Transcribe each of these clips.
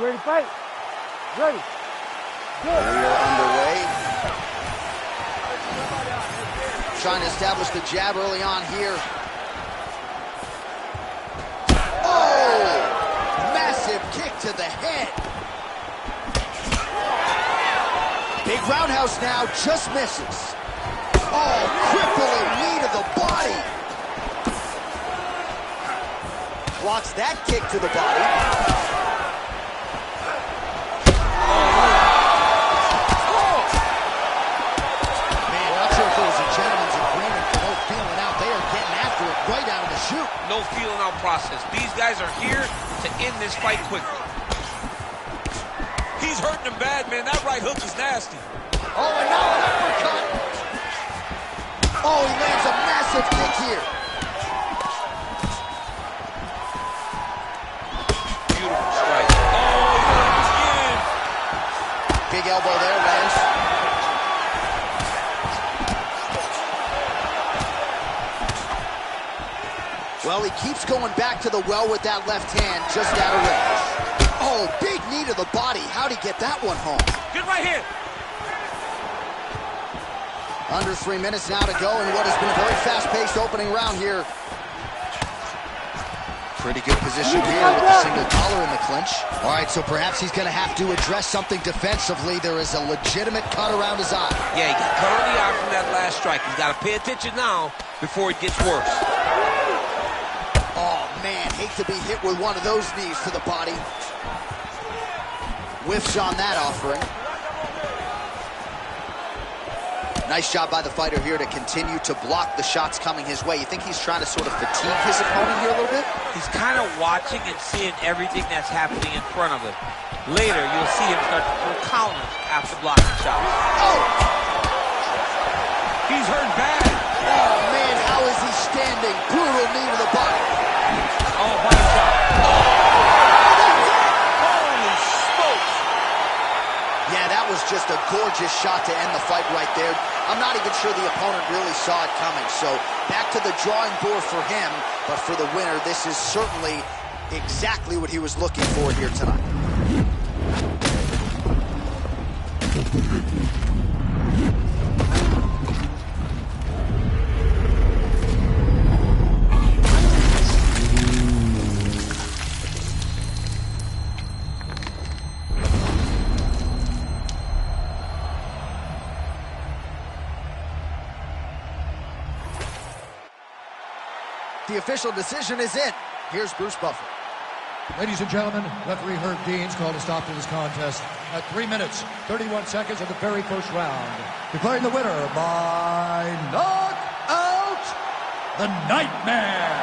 You ready to fight? Ready. Good. We are underway. Trying to establish the jab early on here. Oh! Massive kick to the head. Big roundhouse now, just misses. Oh, crippling knee to the body. Blocks that kick to the body. Man, not sure if it was a gentleman's agreement for no feeling out. They are getting after it right out of the chute. No feeling out process. These guys are here to end this fight quickly. He's hurting him bad, man. That right hook is nasty. Oh, and now an uppercut. Oh, he lands a massive kick here. Beautiful strike. Oh, he got him again. Big elbow there, Lance. Well, he keeps going back to the well with that left hand, just out of range. Oh, big knee to the body. How'd he get that one home? Good right hand. Under 3 minutes now to go in what has been a very fast-paced opening round here. Pretty good position here with the single collar in the clinch. All right, so perhaps he's going to have to address something defensively. There is a legitimate cut around his eye. Yeah, he got cut on the eye from that last strike. He's got to pay attention now before it gets worse. Oh, man, hate to be hit with one of those knees to the body. Whiffs on that offering. Nice job by the fighter here to continue to block the shots coming his way. You think he's trying to sort of fatigue his opponent here a little bit? He's kind of watching and seeing everything that's happening in front of him. Later, you'll see him start to throw counters after blocking shots. Oh! He's hurt bad. Oh, man, how is he standing? Brutal knee to the body. Oh, body shot. Oh! Holy smokes! Yeah, that was just a gorgeous shot to end the fight right there. I'm not even sure the opponent really saw it coming. So back to the drawing board for him. But for the winner, this is certainly exactly what he was looking for here tonight. The official decision is in. Here's Bruce Buffer. Ladies and gentlemen, referee Herb Dean's called a stop to this contest at 3 minutes, 31 seconds of the very first round. Declaring the winner by knockout, the Nightmare.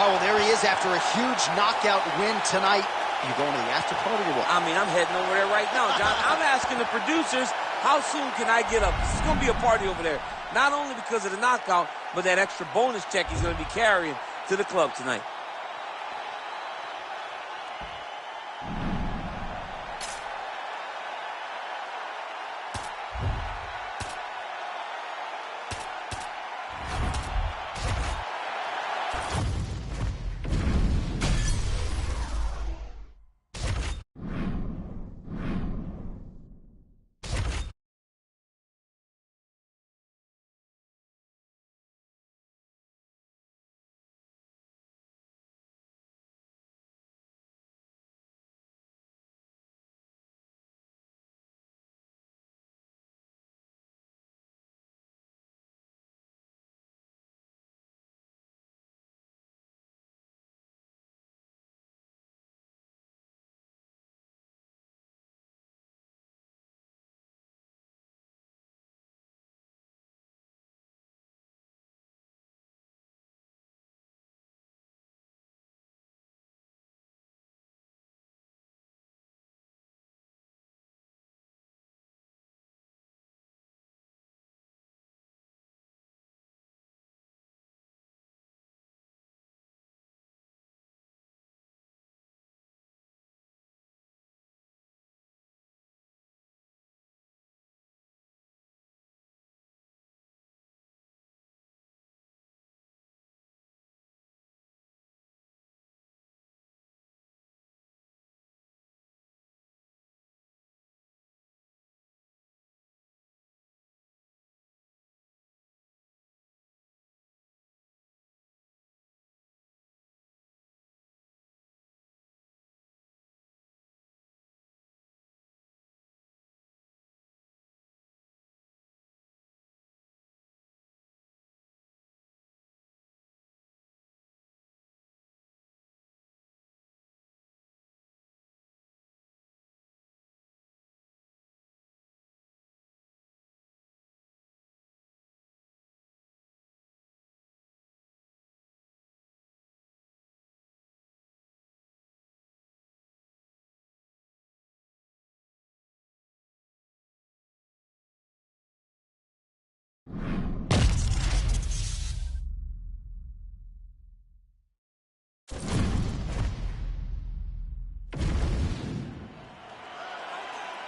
Oh, well, there he is after a huge knockout win tonight. You going to the after party or what? I mean, I'm heading over there right now, John. I'm asking the producers, how soon can I get up? This is going to be a party over there. Not only because of the knockout, but that extra bonus check he's going to be carrying to the club tonight.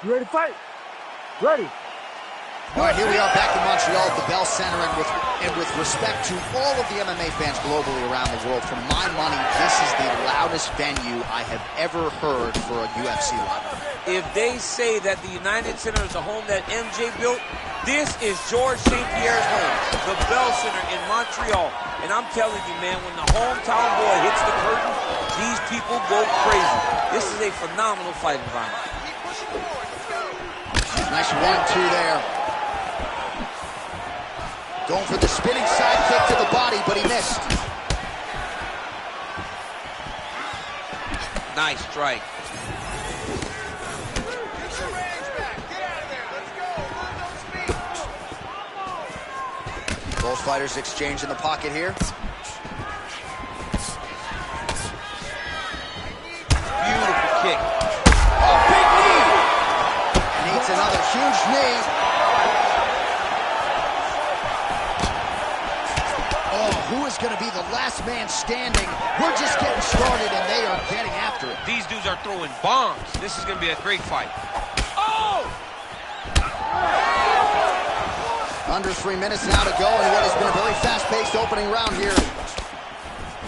You ready to fight? Ready. All right, here we are back in Montreal at the Bell Center, and with respect to all of the MMA fans globally around the world, for my money, this is the loudest venue I have ever heard for a UFC live. If they say that the United Center is the home that MJ built, this is George St. Pierre's home, the Bell Center in Montreal. And I'm telling you, man, when the hometown boy hits the curtain, these people go crazy. This is a phenomenal fight environment. Nice 1-2 there. Going for the spinning side kick to the body, but he missed. Nice strike. Both fighters exchange in the pocket here. Beautiful kick. Oh, big knee! Needs another huge knee. Oh, who is going to be the last man standing? We're just getting started, and they are getting after it. These dudes are throwing bombs. This is going to be a great fight. Oh! Under 3 minutes now to go in what has been a very fast-paced opening round here.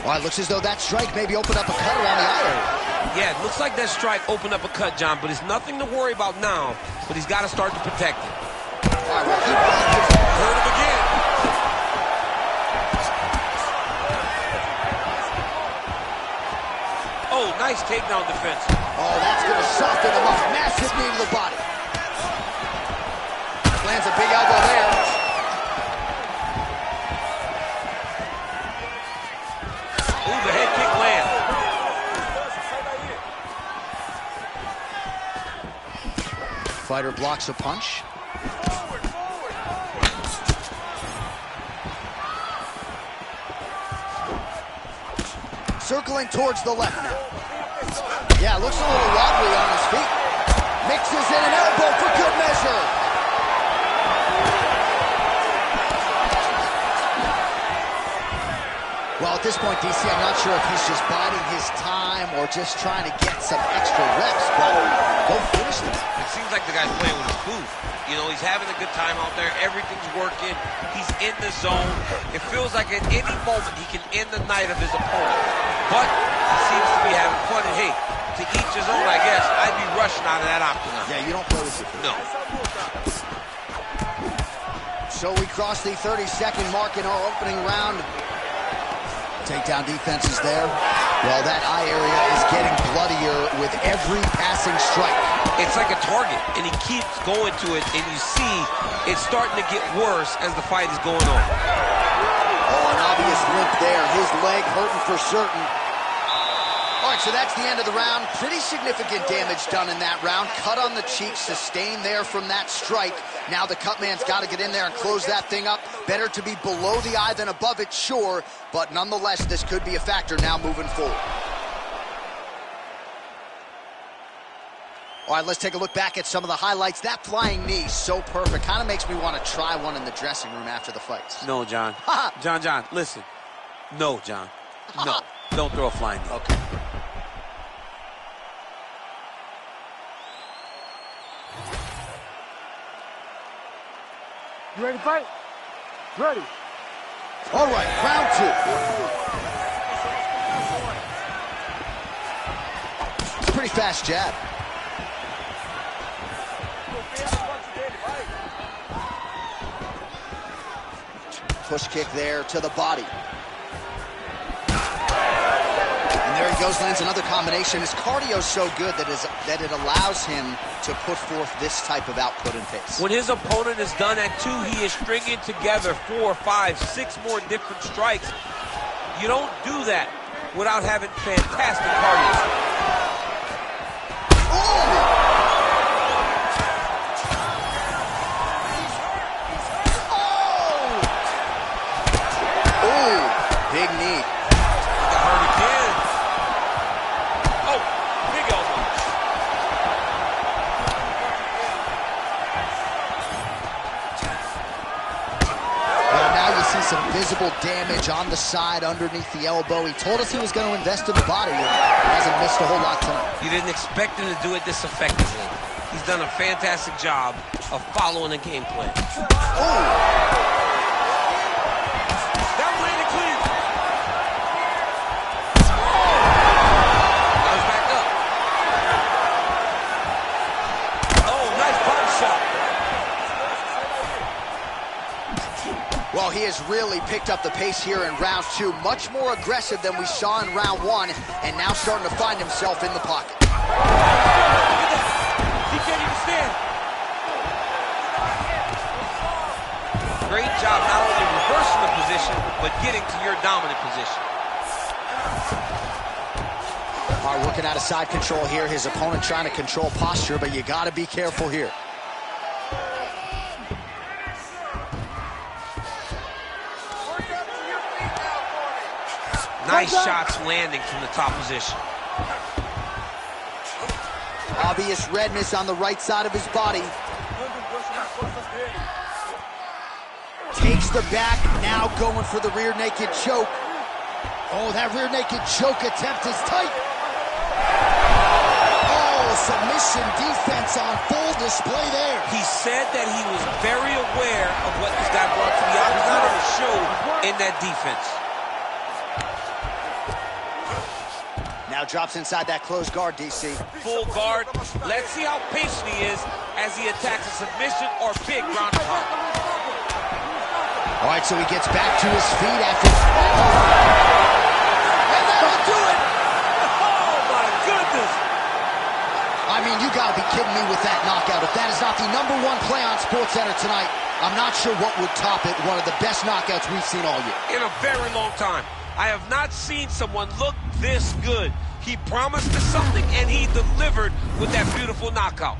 Well, it looks as though that strike maybe opened up a cut around the eye area. Yeah, it looks like that strike opened up a cut, John, but it's nothing to worry about now, but he's got to start to protect it. All right, well, keep blocking. Hurt him again. Oh, nice takedown defense. Oh, that's going to soften him up. Massive knee to the body. Lands a big elbow there. Ooh, the head kick lands. Fighter blocks a punch. Circling towards the left now. Yeah, looks a little wobbly on his feet. Mixes in an elbow for good measure. Well, at this point, DC, I'm not sure if he's just biding his time or just trying to get some extra reps, but go finish this. It seems like the guy's playing with his food. You know, he's having a good time out there. Everything's working. He's in the zone. It feels like at any moment he can end the night of his opponent. But he seems to be having fun. And hey, to each his own, I guess. I'd be rushing out of that octagon. Yeah, you don't play with it. No. So we cross the 30-second mark in our opening round. Takedown defense is there. Well, that eye area is getting bloodier with every passing strike. It's like a target, and he keeps going to it, and you see it's starting to get worse as the fight is going on. Oh, an obvious limp there. His leg hurting for certain. All right, so that's the end of the round. Pretty significant damage done in that round. Cut on the cheek, sustained there from that strike. Now the cut man's got to get in there and close that thing up. Better to be below the eye than above it, sure. But nonetheless, this could be a factor now moving forward. All right, let's take a look back at some of the highlights. That flying knee, so perfect. Kind of makes me want to try one in the dressing room after the fights. No, John. John, listen. No, John. No. Don't throw a flying knee. Okay. You ready to fight? Ready. All right, round two. It's a pretty fast jab. Push kick there to the body. And there he goes, lands another combination. His cardio's so good that it allows him to put forth this type of output and pace. When his opponent is done at 2, he is stringing together 4, 5, 6 more different strikes. You don't do that without having fantastic cardio. Big knee. Got hurt again. Oh, big elbow. Well, now you see some visible damage on the side underneath the elbow. He told us he was going to invest in the body, and he hasn't missed a whole lot tonight. You didn't expect him to do it this effectively. He's done a fantastic job of following the game plan. That landed clean. Now he's back up. Oh, nice body shot. Well, he has really picked up the pace here in round 2. Much more aggressive than we saw in round 1, and now starting to find himself in the pocket. He can't even stand. Great job not only reversing the position, but getting to your dominant position. All right, working out of side control here. His opponent trying to control posture, but you got to be careful here. Nice shots landing from the top position. Obvious redness on the right side of his body. Takes the back, now going for the rear naked choke. Oh, that rear naked choke attempt is tight. Oh, submission defense on full display there. He said that he was very aware of what this guy brought to the octagon, and it showed in that defense. Now drops inside that closed guard, DC. Full guard. Let's see how patient he is as he attacks a submission or big ground and pound. All right, so he gets back to his feet after... And that'll do it! Oh, my goodness! I mean, you gotta be kidding me with that knockout. If that is not the #1 play on SportsCenter tonight, I'm not sure what would top it. One of the best knockouts we've seen all year. In a very long time. I have not seen someone look this good. He promised us something, and he delivered with that beautiful knockout.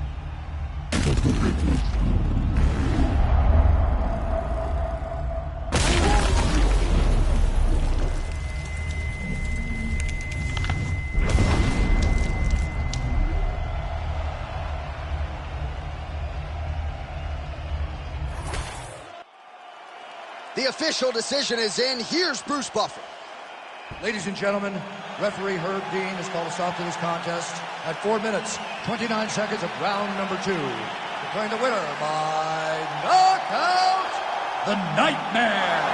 The official decision is in. Here's Bruce Buffer. Ladies and gentlemen, referee Herb Dean has called a stop to this contest at 4 minutes, 29 seconds of round number 2. Declaring the winner by knockout, the Nightmare.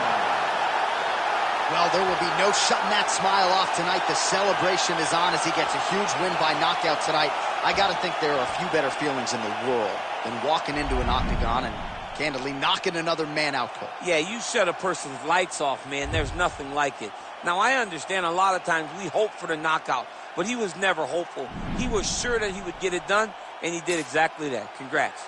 Well, there will be no shutting that smile off tonight. The celebration is on as he gets a huge win by knockout tonight. I got to think there are a few better feelings in the world than walking into an octagon and candidly knocking another man out cold. Yeah, you shut a person's lights off, man. There's nothing like it. Now, I understand a lot of times we hope for the knockout, but he was never hopeful. He was sure that he would get it done, and he did exactly that. Congrats.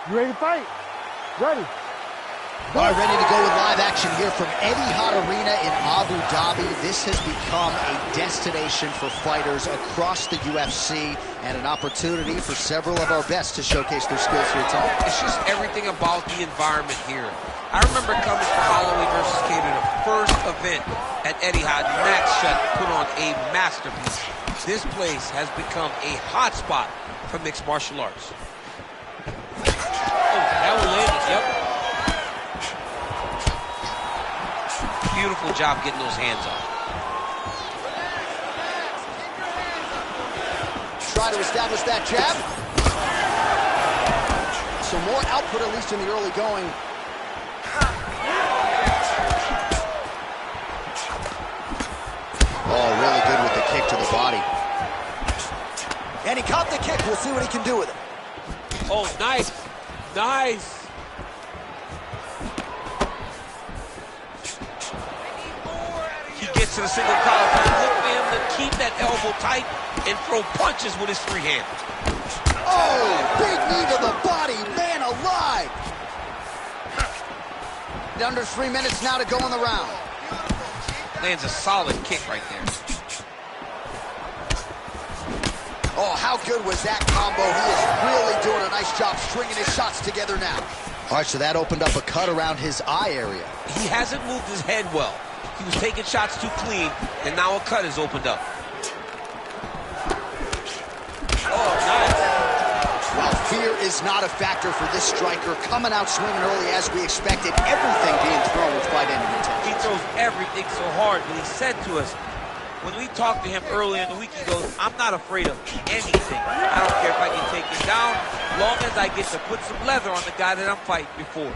You ready to fight? Ready. All right, ready to go with live action here from Etihad Arena in Abu Dhabi. This has become a destination for fighters across the UFC and an opportunity for several of our best to showcase their skills here tonight. It's just everything about the environment here. I remember coming to Holloway versus Cater, the first event at Etihad. Max Shutt put on a masterpiece. This place has become a hot spot for mixed martial arts. Oh, that one landed, yep. beautiful job getting those hands up. Try to establish that jab. So more output, at least in the early going. Oh, really good with the kick to the body. And he caught the kick. We'll see what he can do with it. Oh, nice. Nice. He gets to the single collar. Look for him to keep that elbow tight and throw punches with his free hand. Oh, big knee to the body. Man alive. Under 3 minutes now to go in the round. Lands a solid kick right there. Oh, how good was that combo? He is really doing a nice job stringing his shots together now. All right, so that opened up a cut around his eye area. He hasn't moved his head well. He was taking shots too clean, and now a cut has opened up. Oh, nice. Well, fear is not a factor for this striker. Coming out swinging early as we expected. Everything being thrown with fight-ending intent. He throws everything so hard, but he said to us, when we talked to him earlier in the week, he goes, I'm not afraid of anything. I don't care if I can take him down, long as I get to put some leather on the guy that I'm fighting before.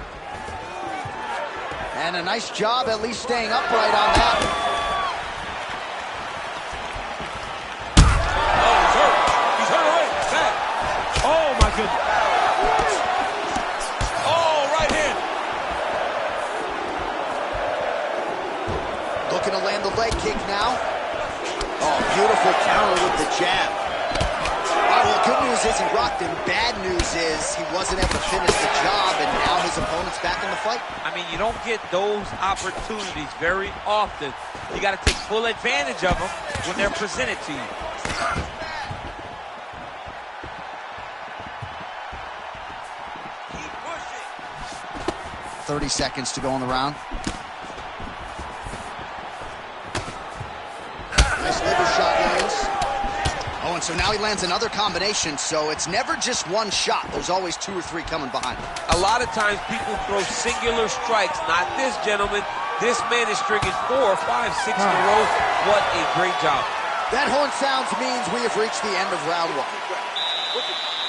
And a nice job at least staying upright on that. Oh, he's hurt. He's hurt already. Bad. Oh, my goodness. Oh, right hand. Looking to land the leg kick now. Oh, beautiful counter with the jab. All right, well, good news is he rocked him. Bad news is he wasn't able to finish the job, and now his opponent's back in the fight. I mean, you don't get those opportunities very often. You got to take full advantage of them when they're presented to you. Keep pushing. 30 seconds to go in the round. Nice liver shot lands. Oh, and so now he lands another combination, so it's never just one shot. There's always 2 or 3 coming behind him. A lot of times people throw singular strikes. Not this gentleman. This man is stringing 4, 5, 6 in a row. What a great job. That horn sounds means we have reached the end of round 1.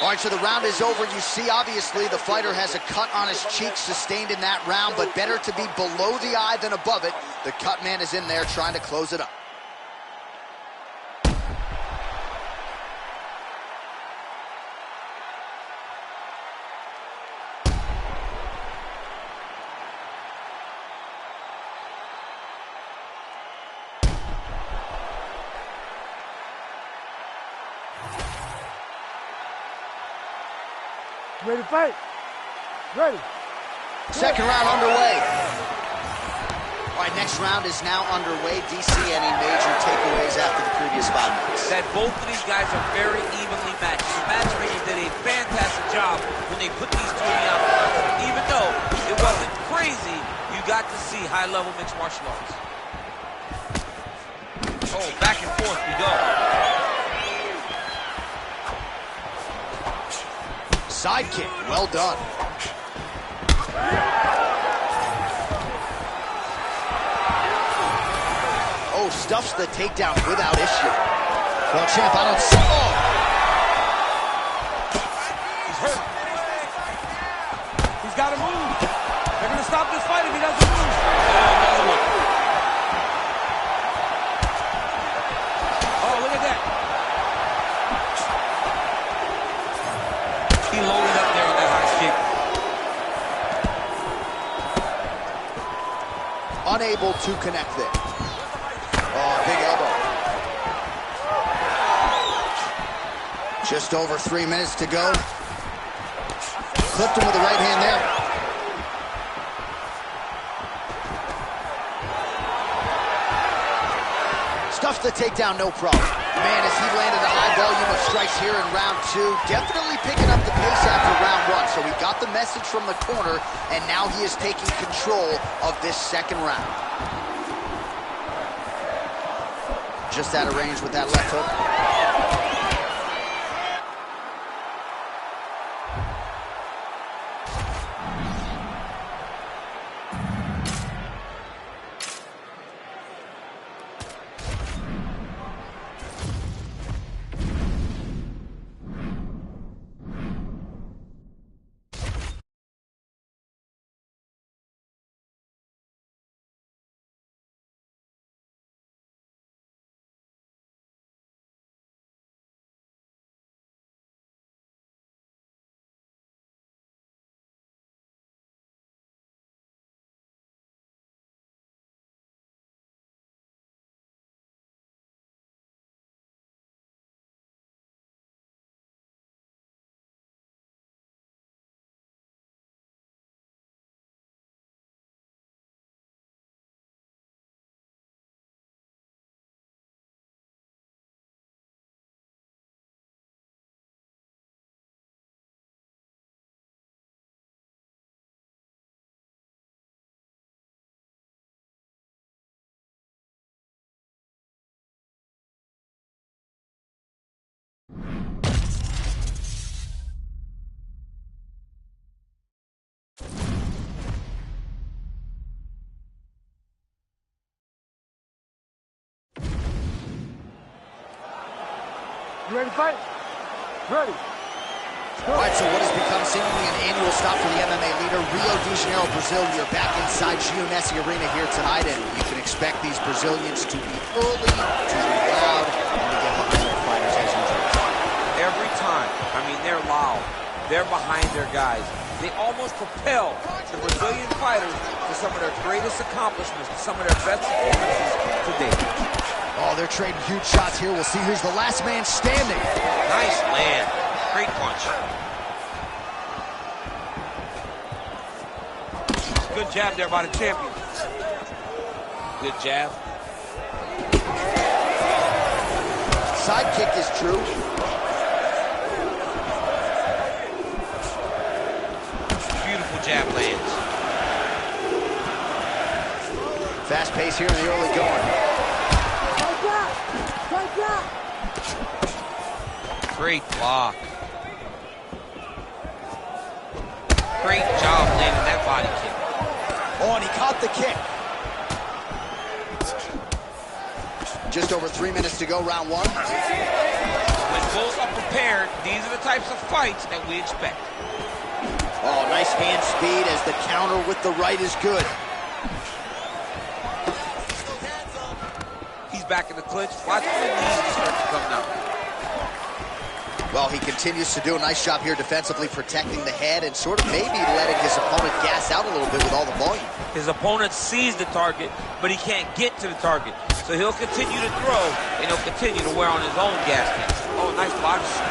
All right, so the round is over. You see, obviously, the fighter has a cut on his cheek sustained in that round, but better to be below the eye than above it. The cut man is in there trying to close it up. Ready to fight? Ready. Second round underway. All right, next round is now underway. DC, any major takeaways after the previous 5 minutes? That both of these guys are very evenly matched. The matchmakers did a fantastic job when they put these two in the outfit. Even though it wasn't crazy, you got to see high-level mixed martial arts. Oh, back and forth we go. Side kick, well done. Oh, stuffs the takedown without issue. Well, champ, I don't see. Oh! He's hurt. He's got to move. They're going to stop this fight if he doesn't move. Another one. Oh, look at that. He loaded up there with that high kick. Unable to connect there. Oh, big elbow. Just over 3 minutes to go. Clipped him with the right hand there. Stuffs the takedown, no problem. Man, as he landed a high volume of strikes here in round 2, definitely picking up the pace after round 1. So he got the message from the corner, and now he is taking control of this second round. Just out of range with that left hook. ready to fight? Ready. All right, so what has become seemingly an annual stop for the MMA leader, Rio de Janeiro, Brazil. We are back inside Giannessi Arena here tonight, and you can expect these Brazilians to be early, to be loud, and to get behind their fighters as usual. Every time. I mean, they're loud. They're behind their guys. They almost propel the Brazilian fighters to some of their greatest accomplishments, to some of their best performances to date. Oh, they're trading huge shots here. We'll see who's the last man standing. Nice land. Great punch. Good jab there by the champion. Good jab. Side kick is true. Beautiful jab lands. Fast pace here in the early going. Great block. Great job landing that body kick. Oh, and he caught the kick. Just over 3 minutes to go, round one. When both are prepared, these are the types of fights that we expect. Oh, nice hand speed as the counter with the right is good. He's back in the clinch. Watch for the knees to start to come down. Well, he continues to do a nice job here defensively, protecting the head and sort of maybe letting his opponent gas out a little bit with all the volume. His opponent sees the target, but he can't get to the target. So he'll continue to throw, and he'll continue to wear on his own gas tank. Oh, nice body shot.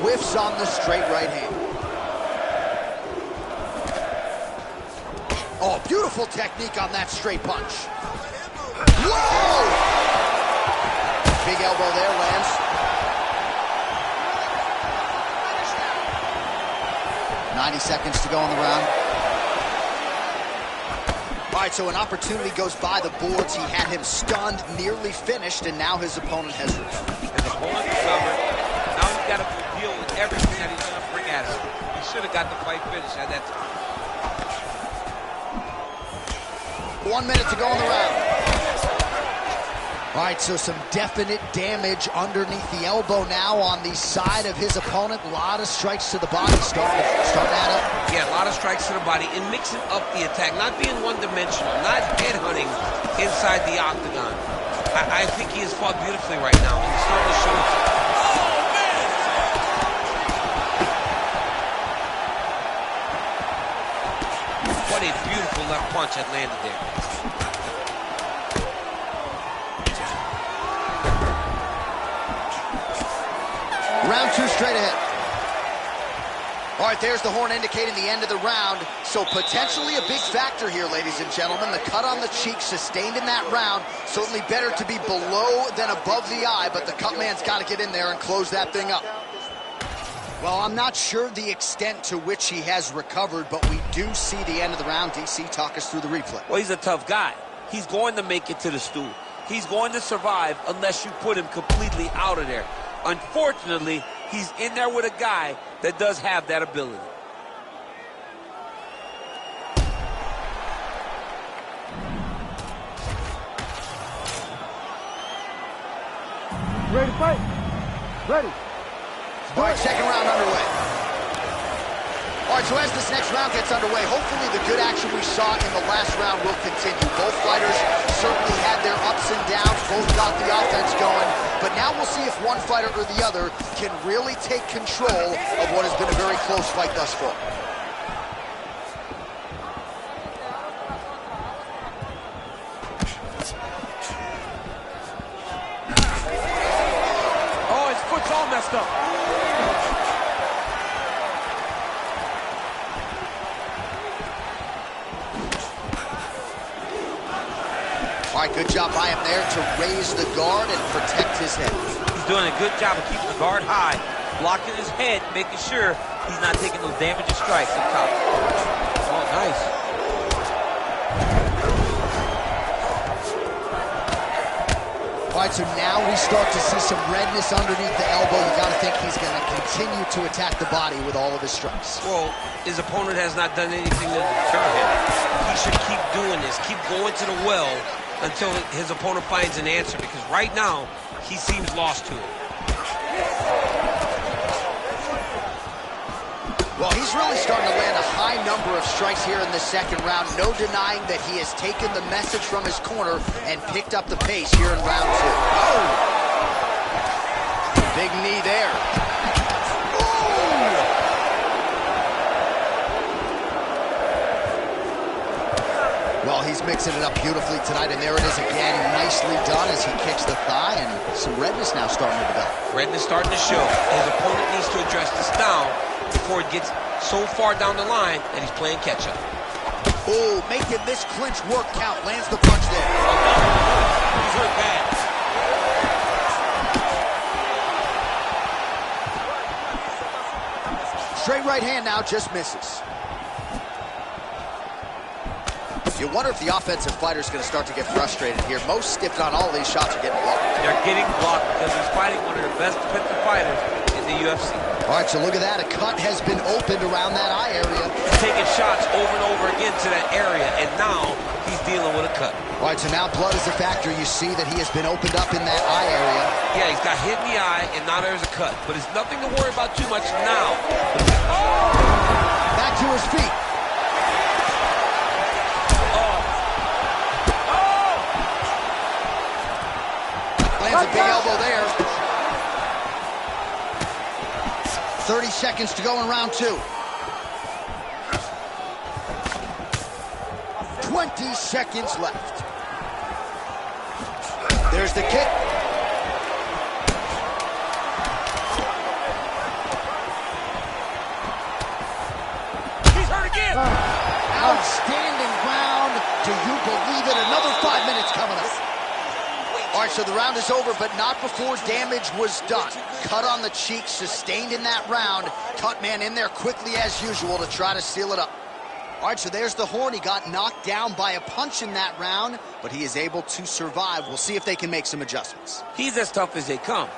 Whiffs on the straight right hand. Oh, beautiful technique on that straight punch. Whoa! Big elbow there, lands. .90 seconds to go in the round. All right, so an opportunity goes by the boards. He had him stunned, nearly finished, and now his opponent has recovered. His opponent recovered. Now he's got to deal with everything that he's going to bring at him. He should have got the fight finished at that time. 1 minute to go in the round. All right, so some definite damage underneath the elbow now on the side of his opponent. A lot of strikes to the body, starting to add up. Yeah, a lot of strikes to the body and mixing up the attack, not being one-dimensional, not headhunting inside the octagon. I think he has fought beautifully right now, and he's starting to show it. What a beautiful left punch that landed there. Round two straight ahead. All right, there's the horn indicating the end of the round. So potentially a big factor here, ladies and gentlemen. The cut on the cheek sustained in that round. Certainly better to be below than above the eye, but the cut man's got to get in there and close that thing up. Well, I'm not sure the extent to which he has recovered, but we do see the end of the round. DC, talk us through the replay. Well, he's a tough guy. He's going to make it to the stool. He's going to survive unless you put him completely out of there. Unfortunately, he's in there with a guy that does have that ability. Ready to fight? Ready. All right, second round underway. All right, so as this next round gets underway, hopefully the good action we saw in the last round will continue. Both fighters certainly had their ups and downs, both got the offense going, but now we'll see if one fighter or the other can really take control of what has been a very close fight thus far. Oh, his foot's all messed up. All right, good job by him there to raise the guard and protect his head. He's doing a good job of keeping the guard high, blocking his head, making sure he's not taking those damaging strikes up top. Oh, nice. All right, so now we start to see some redness underneath the elbow. You got to think he's going to continue to attack the body with all of his strikes. Well, his opponent has not done anything to deter him. He should keep doing this, keep going to the well until his opponent finds an answer, because right now, he seems lost to it. Well, he's really starting to land a high number of strikes here in the second round. No denying that he has taken the message from his corner and picked up the pace here in round 2. Oh! Big knee there. Oh! Well, he's mixing it up beautifully tonight, and there it is again. Nicely done as he kicks the thigh, and some redness now starting to develop. Redness starting to show. His opponent needs to address this now before it gets so far down the line that he's playing catch-up. Oh, making this clinch work count. Lands the punch there. He's hurt bad. Straight right hand now, just misses. You wonder if the offensive fighter's going to start to get frustrated here. Most, if not all, of these shots are getting blocked. They're getting blocked because he's fighting one of the best defensive fighters in the UFC. All right, so look at that. A cut has been opened around that eye area. He's taking shots over and over again to that area, and now he's dealing with a cut. All right, so now blood is a factor. You see that he has been opened up in that eye area. Yeah, he's got hit in the eye, and now there's a cut. But it's nothing to worry about too much now. Back to his feet. Lands a big elbow there. 30 seconds to go in round 2. 20 seconds left. There's the kick. He's hurt again. Outstanding round. Do you believe it? Another 5 minutes coming up. All right, so the round is over, but not before damage was done. Cut on the cheek, sustained in that round. Cut man in there quickly as usual to try to seal it up. All right, so there's the horn. He got knocked down by a punch in that round, but he is able to survive. We'll see if they can make some adjustments. He's as tough as they come.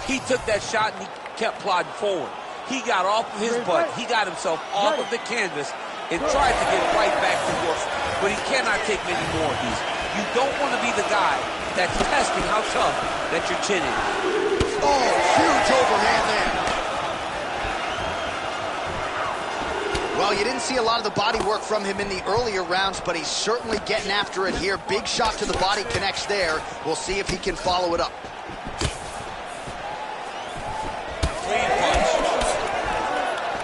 He took that shot and he kept plodding forward. He got off of his butt. He got himself off of the canvas and tried to get right back to work. But he cannot take many more of these. You don't want to be the guy that's testing how tough that your chin is. Oh, huge overhand there. Well, you didn't see a lot of the body work from him in the earlier rounds, but he's certainly getting after it here. Big shot to the body connects there. We'll see if he can follow it up. Clean punch.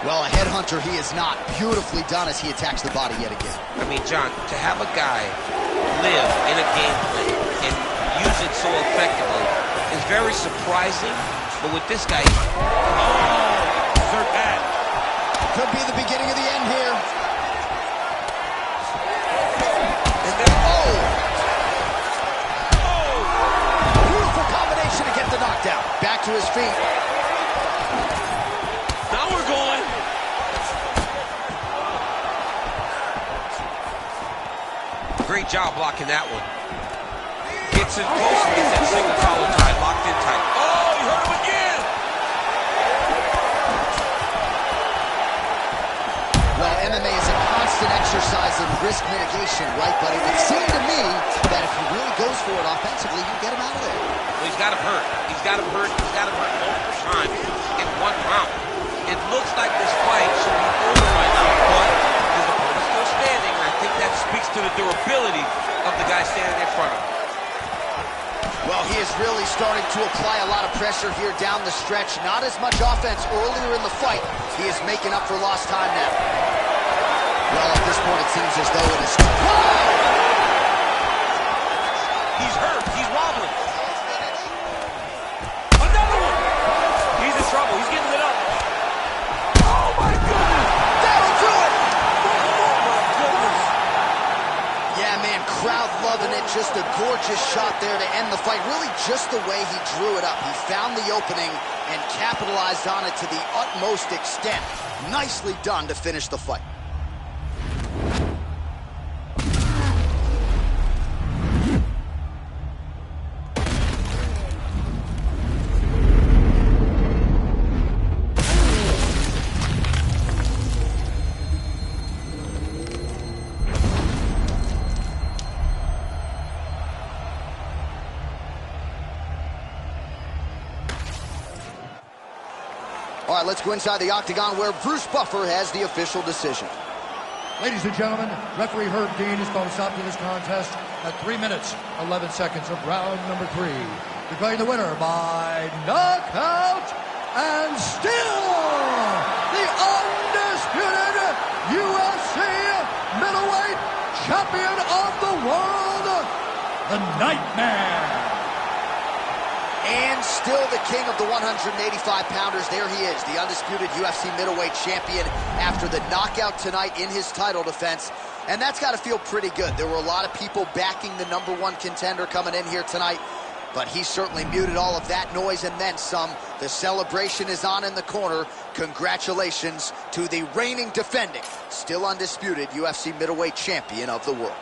Well, a headhunter he is not. Beautifully done as he attacks the body yet again. I mean, John, to have a guy live in a game plan and use it so effectively is very surprising, but with this guy, hurt bad. Could be the beginning of the end here. And then, beautiful combination to get the knockdown. Back to his feet. now we're going. Great job blocking that one. Gets in close and gets that single collar tied, locked in tight. Oh, you hurt him again! Well, MMA is a constant exercise in risk mitigation, right? But it would seem to me that if he really goes for it offensively, you get him out of there. Well, he's got him hurt. He's got him hurt. He's got him hurt multiple times in one round. It looks like this fight should be over right now, but his opponent's still standing, and I think that speaks to the durability of the guy standing in front of him. Well, he is really starting to apply a lot of pressure here down the stretch. Not as much offense earlier in the fight. He is making up for lost time now. Well, at this point, it seems as though it is... He's hurt. He's wobbling. Another one. He's in trouble. He's getting lit up. Oh, my goodness. That'll do it! Oh, my goodness. Yeah, man, crowd loving it. Just a gorgeous shot there to end the fight. Really just the way he drew it up. He found the opening and capitalized on it to the utmost extent. Nicely done to finish the fight. All right, let's go inside the octagon where Bruce Buffer has the official decision. Ladies and gentlemen, referee Herb Dean has called a stop to this contest at 3 minutes, 11 seconds of round number 3. Declaring the winner by knockout and still the undisputed UFC middleweight champion of the world, the Nightmare. And still the king of the 185-pounders. There he is, the undisputed UFC middleweight champion after the knockout tonight in his title defense. And that's got to feel pretty good. There were a lot of people backing the #1 contender coming in here tonight, but he certainly muted all of that noise and then some. The celebration is on in the corner. Congratulations to the reigning, defending, still undisputed UFC middleweight champion of the world.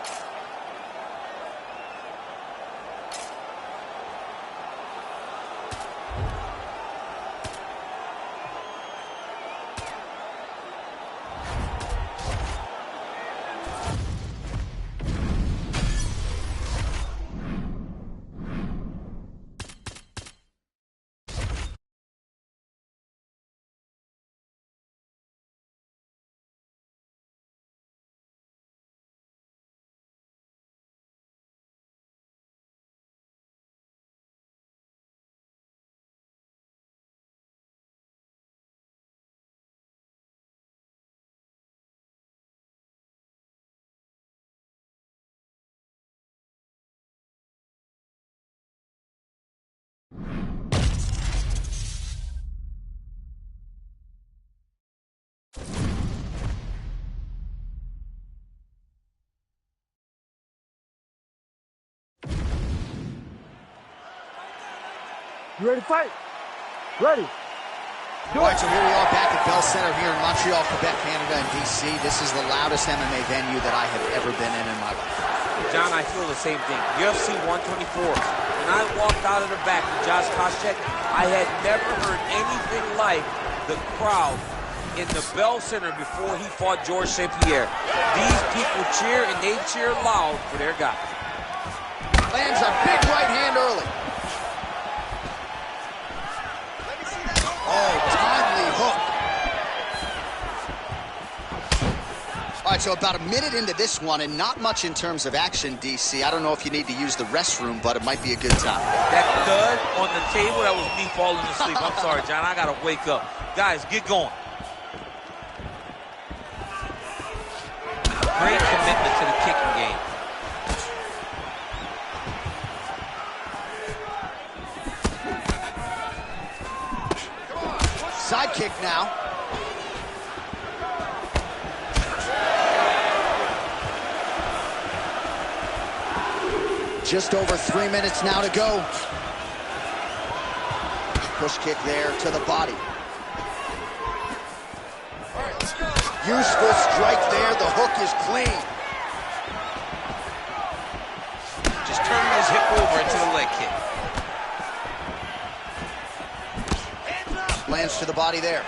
You ready to fight? Ready. All right, so here we are back at Bell Center here in Montreal, Quebec, Canada, and D.C. This is the loudest MMA venue that I have ever been in my life. John, I feel the same thing. UFC 124. When I walked out of the back with Josh Koscheck, I had never heard anything like the crowd in the Bell Center before he fought George St. Pierre. These people cheer, and they cheer loud for their guy. Lands a big right hand early. Oh, timely hook. All right, so about a minute into this one, and not much in terms of action, DC. I don't know if you need to use the restroom, but it might be a good time. That thud on the table, that was me falling asleep. I'm sorry, John, I gotta wake up. Guys, get going. Great commitment to the kicking game. Side kick now. Just over 3 minutes now to go. Push kick there to the body. Useful strike there. The hook is clean. Just turning his hip over into the leg kick. Lands to the body there.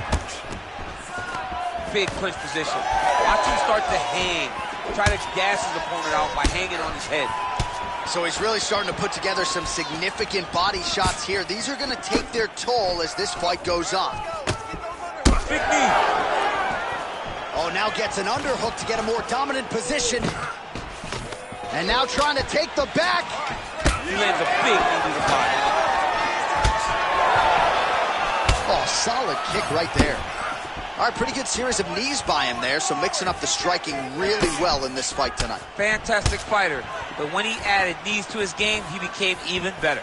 Big clinch position. Watch him start to hang. Try to gas his opponent out by hanging on his head. So he's really starting to put together some significant body shots here. These are going to take their toll as this fight goes on. Big knee. Oh, now gets an underhook to get a more dominant position. And now trying to take the back. He lands a big knee to the body. Oh, solid kick right there. All right, pretty good series of knees by him there, so mixing up the striking really well in this fight tonight. Fantastic fighter, but when he added knees to his game, he became even better.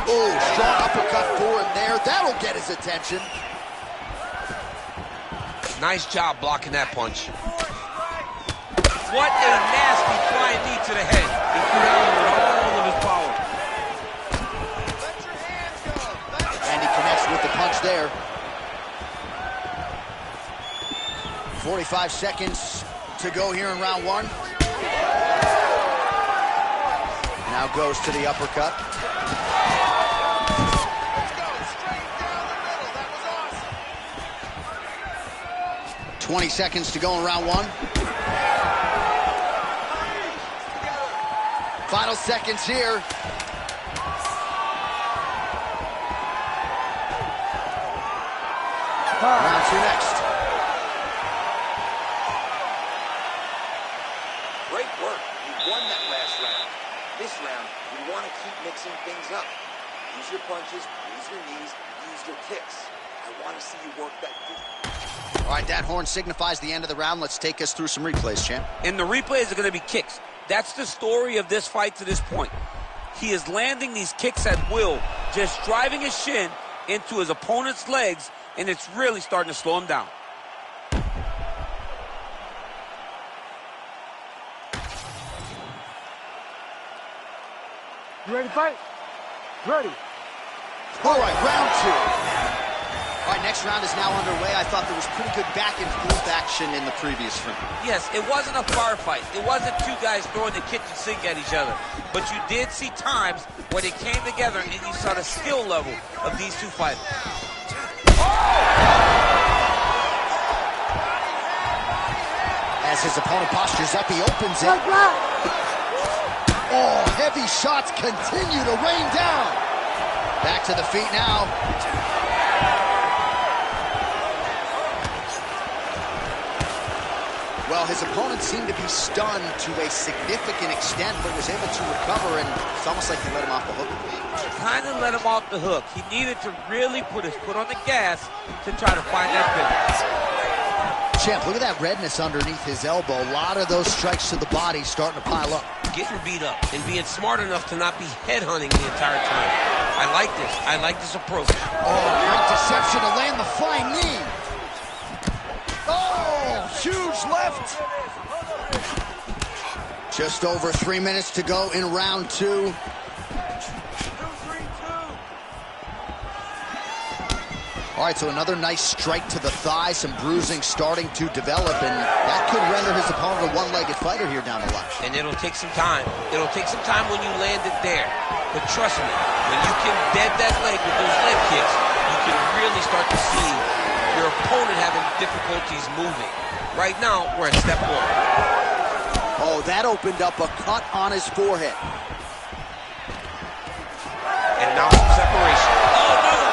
Oh, strong uppercut for him there. That'll get his attention. Nice job blocking that punch. What a nasty flying knee to the head. He threw down with all of his power. And he connects with the punch there. 45 seconds to go here in round one. Now goes to the uppercut. 20 seconds to go in round one. Final seconds here. answer next. Great work. You won that last round. This round, you want to keep mixing things up. Use your punches, use your knees, use your kicks. I want to see you work that deep. All right, that horn signifies the end of the round. Let's take us through some replays, champ. And the replays are going to be kicks. That's the story of this fight to this point. He is landing these kicks at will, just driving his shin into his opponent's legs, and it's really starting to slow him down. You ready to fight? Ready. All right, round two. All right, next round is now underway. I thought there was pretty good back and forth action in the previous round. Yes, it wasn't a firefight. It wasn't two guys throwing the kitchen sink at each other. But you did see times where they came together and you saw the skill level of these two fighters. As his opponent postures up, he opens it. Oh, heavy shots continue to rain down. Back to the feet now. Well, his opponent seemed to be stunned to a significant extent, but was able to recover, and it's almost like he let him off the hook. Kind of let him off the hook. He needed to really put his foot on the gas to try to find that finish. Champ, look at that redness underneath his elbow. A lot of those strikes to the body starting to pile up. Getting beat up and being smart enough to not be headhunting the entire time. I like this. I like this approach. Oh, great deception to land the flying knee. Oh, huge left. Just over 3 minutes to go in round two. All right, so another nice strike to the thigh, some bruising starting to develop, and that could render his opponent a one-legged fighter here down the line. And it'll take some time. It'll take some time when you land it there. But trust me, when you can dead that leg with those leg kicks, you can really start to see your opponent having difficulties moving. Right now, we're at step one. Oh, that opened up a cut on his forehead. And now some separation. Oh, no!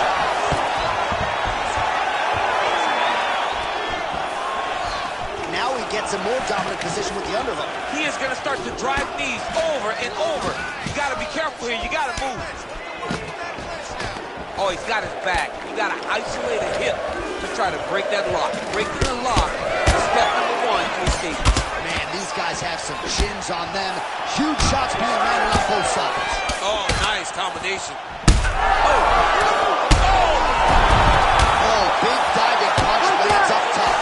Gets a more dominant position with the underhook. He is going to start to drive knees over and over. You got to be careful here. You got to move. Oh, he's got his back. You got to isolate a hip to try to break that lock. Breaking the lock is step number one to escape. Man, these guys have some chins on them. Huge shots being landed on both sides. Oh, nice combination. Oh, big diving punch lands up top.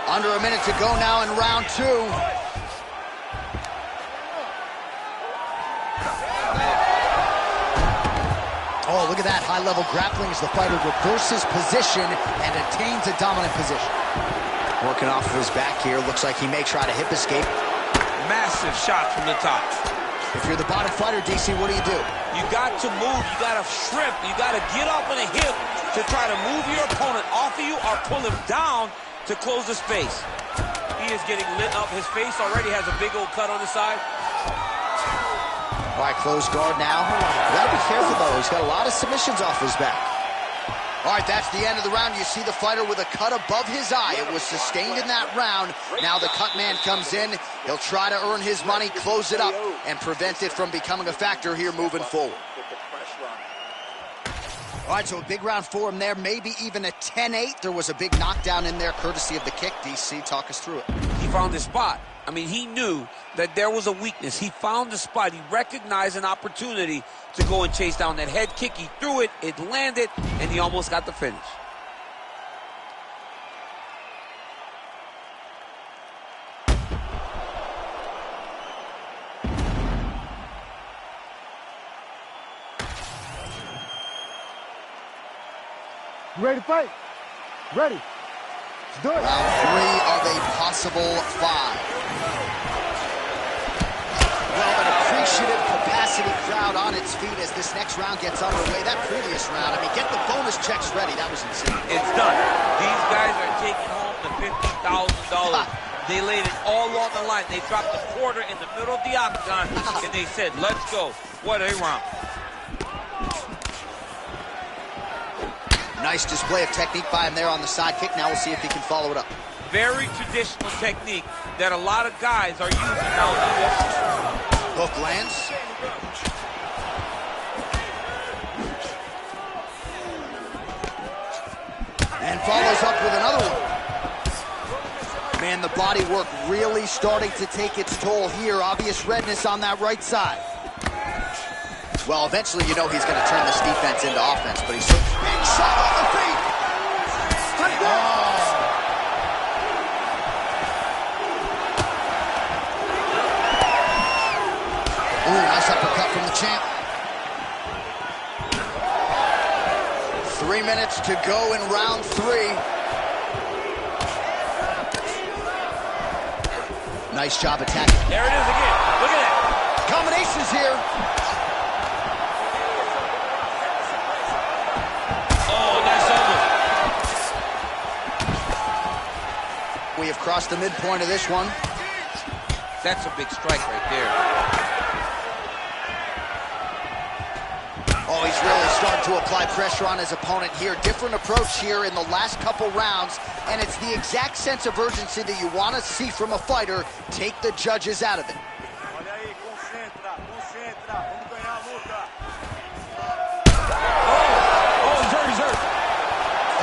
Under a minute to go now in round two. Oh, look at that high-level grappling as the fighter reverses position and attains a dominant position. Working off of his back here. Looks like he may try to hip escape. Massive shot from the top. If you're the bottom fighter, DC, what do? You got to move. You got to shrimp. You got to get up on a hip to try to move your opponent off of you or pull him down to close the space. He is getting lit up. His face already has a big old cut on the side. All right, close guard now. You gotta be careful, though. He's got a lot of submissions off his back. All right, that's the end of the round. You see the fighter with a cut above his eye. It was sustained in that round. Now the cut man comes in. He'll try to earn his money, close it up, and prevent it from becoming a factor here moving forward. All right, so a big round for him there, maybe even a 10-8. There was a big knockdown in there, courtesy of the kick. DC, talk us through it. He found his spot. I mean, he knew that there was a weakness. He found the spot. He recognized an opportunity to go and chase down that head kick. He threw it, it landed, and he almost got the finish. You ready to fight? Ready. Let's do it. Round three of a possible five. Well, an appreciative capacity crowd on its feet as this next round gets underway. That previous round, I mean, get the bonus checks ready. That was insane. It's done. These guys are taking home the $50,000. They laid it all on the line. They dropped the quarter in the middle of the octagon, and they said, let's go. What a round. Nice display of technique by him there on the side kick. Now we'll see if he can follow it up. Very traditional technique that a lot of guys are using nowadays. Hook lands. And follows up with another one. Man, the body work really starting to take its toll here. Obvious redness on that right side. Well, eventually you know he's going to turn this defense into offense, but he's big shot on the feet. Ooh, nice uppercut from the champ. 3 minutes to go in round 3. Nice job attacking. There it is again. Look at that. Combinations here. Oh, nice elbow. We have crossed the midpoint of this one. That's a big strike right there. Oh, he's really starting to apply pressure on his opponent here. Different approach here in the last couple rounds, and it's the exact sense of urgency that you want to see from a fighter. Take the judges out of it.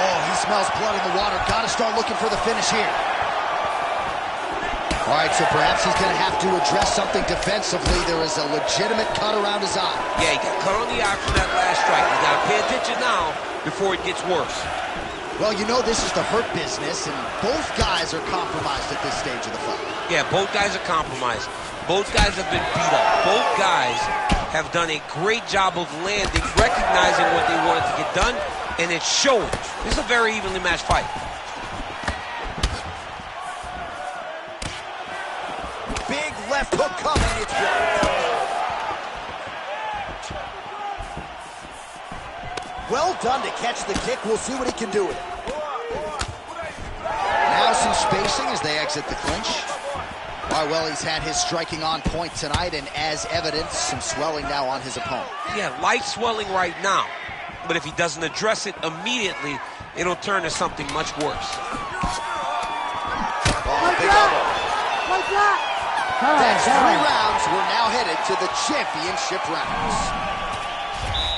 Oh, he smells blood in the water. Got to start looking for the finish here. All right, so perhaps he's going to have to address something defensively. There is a legitimate cut around his eye. Yeah, he got cut on the eye from that last strike. You got to pay attention now before it gets worse. Well, you know this is the hurt business, and both guys are compromised at this stage of the fight. Yeah, both guys are compromised. Both guys have been beat up. Both guys have done a great job of landing, recognizing what they wanted to get done, and it's showing. This is a very evenly matched fight. Big left hook coming. It's well done to catch the kick. We'll see what he can do with it. Now some spacing as they exit the clinch. All right, well, he's had his striking on point tonight, and as evidence, some swelling now on his opponent. Yeah, light swelling right now. But if he doesn't address it immediately, it'll turn to something much worse. Oh, big elbow. That's 3 rounds. We're now headed to the championship rounds.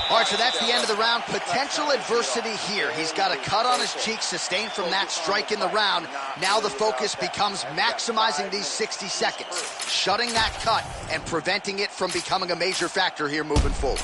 All right, so that's the end of the round. Potential adversity here. He's got a cut on his cheek sustained from that strike in the round. Now the focus becomes maximizing these 60 seconds, shutting that cut and preventing it from becoming a major factor here moving forward.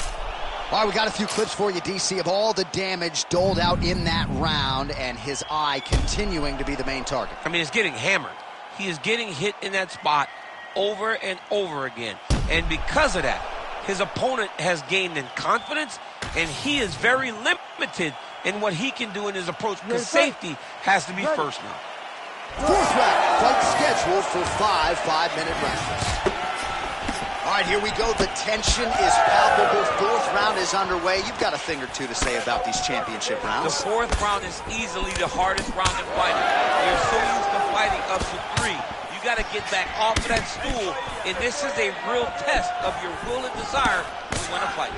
All right, we got a few clips for you, DC, of all the damage doled out in that round, and his eye continuing to be the main target. I mean, he's getting hammered. He is getting hit in that spot over and over again. And because of that, his opponent has gained in confidence, and he is very limited in what he can do in his approach, because safety has to be first now. 4th round, fight scheduled for 5 5-minute rounds. All right, here we go. The tension is palpable. 4th round is underway. You've got a thing or two to say about these championship rounds. The 4th round is easily the hardest round in fighting. You're so used to fighting up to 3. You got to get back off of that stool, and this is a real test of your will and desire to win a fight.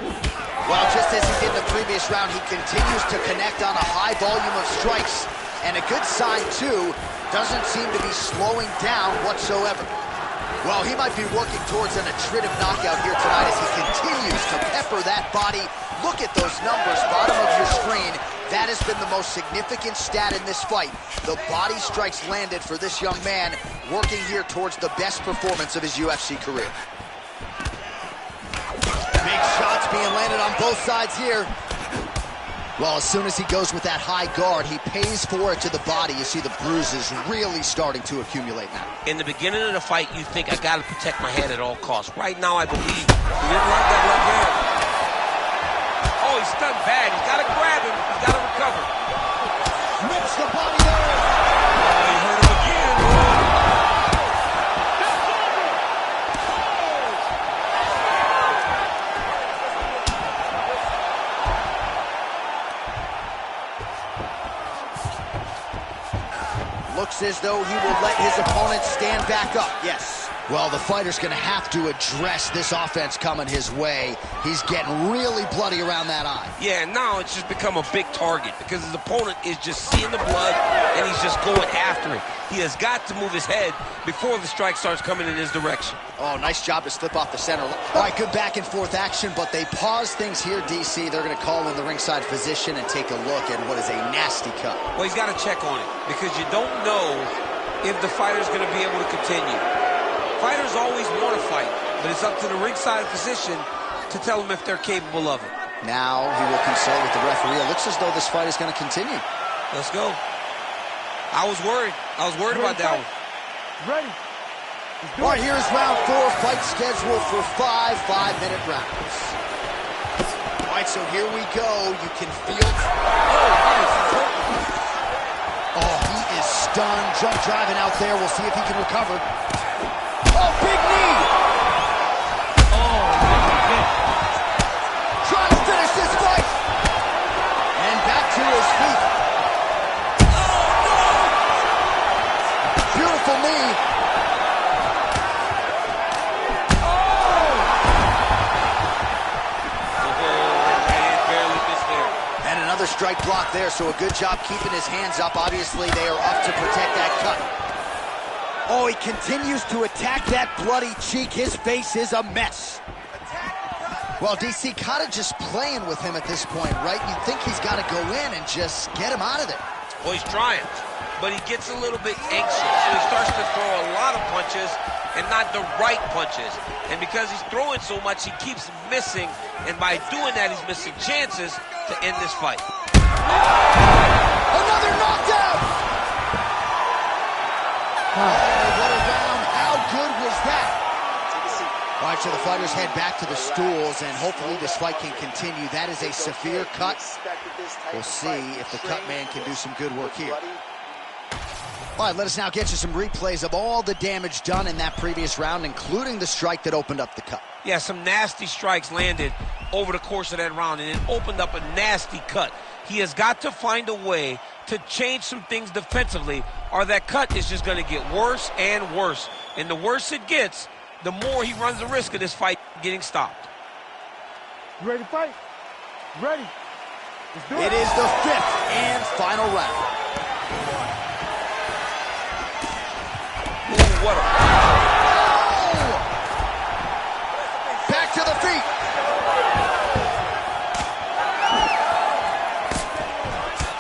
Well, just as he did in the previous round, he continues to connect on a high volume of strikes, and a good sign, too, doesn't seem to be slowing down whatsoever. Well, he might be working towards an attritive knockout here tonight as he continues to pepper that body. Look at those numbers, bottom of your screen. That has been the most significant stat in this fight. The body strikes landed for this young man, working here towards the best performance of his UFC career. Big shots being landed on both sides here. Well, as soon as he goes with that high guard, he pays for it to the body. You see the bruises really starting to accumulate now. In the beginning of the fight, you think, I got to protect my head at all costs. Right now, I believe he didn't like that left hand. Oh, he's stunned bad. He's got to grab him. He's got to recover. Rips the body there. Oh, he hurt him again. Looks as though he will let his opponent stand back up. Yes. Well, the fighter's going to have to address this offense coming his way. He's getting really bloody around that eye. Yeah, now it's just become a big target because his opponent is just seeing the blood and he's just going after it. He has got to move his head before the strike starts coming in his direction. Oh, nice job to slip off the center. All right, good back and forth action, but they pause things here, DC. They're going to call in the ringside physician and take a look at what is a nasty cut. Well, he's got to check on it because you don't know if the fighter's going to be able to continue. Fighters always want to fight, but it's up to the ringside physician to tell them if they're capable of it. Now he will consult with the referee. It looks as though this fight is going to continue. Let's go. I was worried. I was worried about that one. Ready. All right, here's round 4. Fight scheduled for 5 5-minute rounds. All right, so here we go. You can feel... Oh, he is stunned. Jump driving out there. We'll see if he can recover. Oh, big knee! Oh, Trying to finish this fight! And back to his feet. Oh, no! Beautiful knee. Barely missed there. And another strike block there, so a good job keeping his hands up. Obviously, they are up to protect that cut. Oh, he continues to attack that bloody cheek. His face is a mess. Well, DC kind of just playing with him at this point, right? You think he's got to go in and just get him out of there. Well, he's trying, but he gets a little bit anxious, so he starts to throw a lot of punches and not the right punches. And because he's throwing so much, he keeps missing, and by doing that, he's missing chances to end this fight. Another knockdown! Oh, what a round. How good was that? All right, so the fighters head back to the stools, and hopefully this fight can continue. That is a severe cut. We'll see if the cut man can do some good work here. All right, let us now get you some replays of all the damage done in that previous round, including the strike that opened up the cut. Yeah, some nasty strikes landed over the course of that round, and it opened up a nasty cut. He has got to find a way to change some things defensively, or that cut is just going to get worse and worse. And the worse it gets, the more he runs the risk of this fight getting stopped. You ready to fight? Ready. Let's do it. It is the 5th and final round. Ooh, what a... Oh! Back to the feet.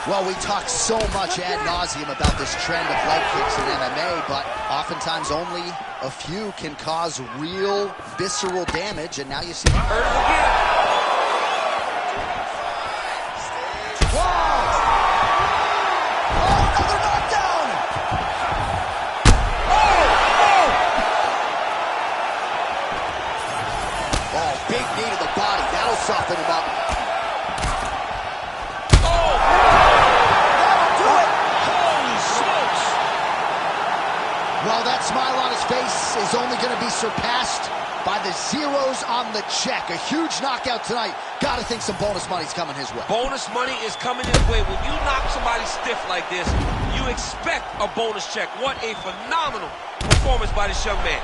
Well, we talk so much ad nauseum about this trend of leg kicks in MMA, but oftentimes only a few can cause real visceral damage, and now you see... Hurt him again. Whoa! Oh, another knockdown! Oh, big knee to the body. That'll soften him up. Well, that smile on his face is only going to be surpassed by the zeros on the check. A huge knockout tonight. Got to think some bonus money's coming his way. Bonus money is coming his way. When you knock somebody stiff like this, you expect a bonus check. What a phenomenal performance by this young man.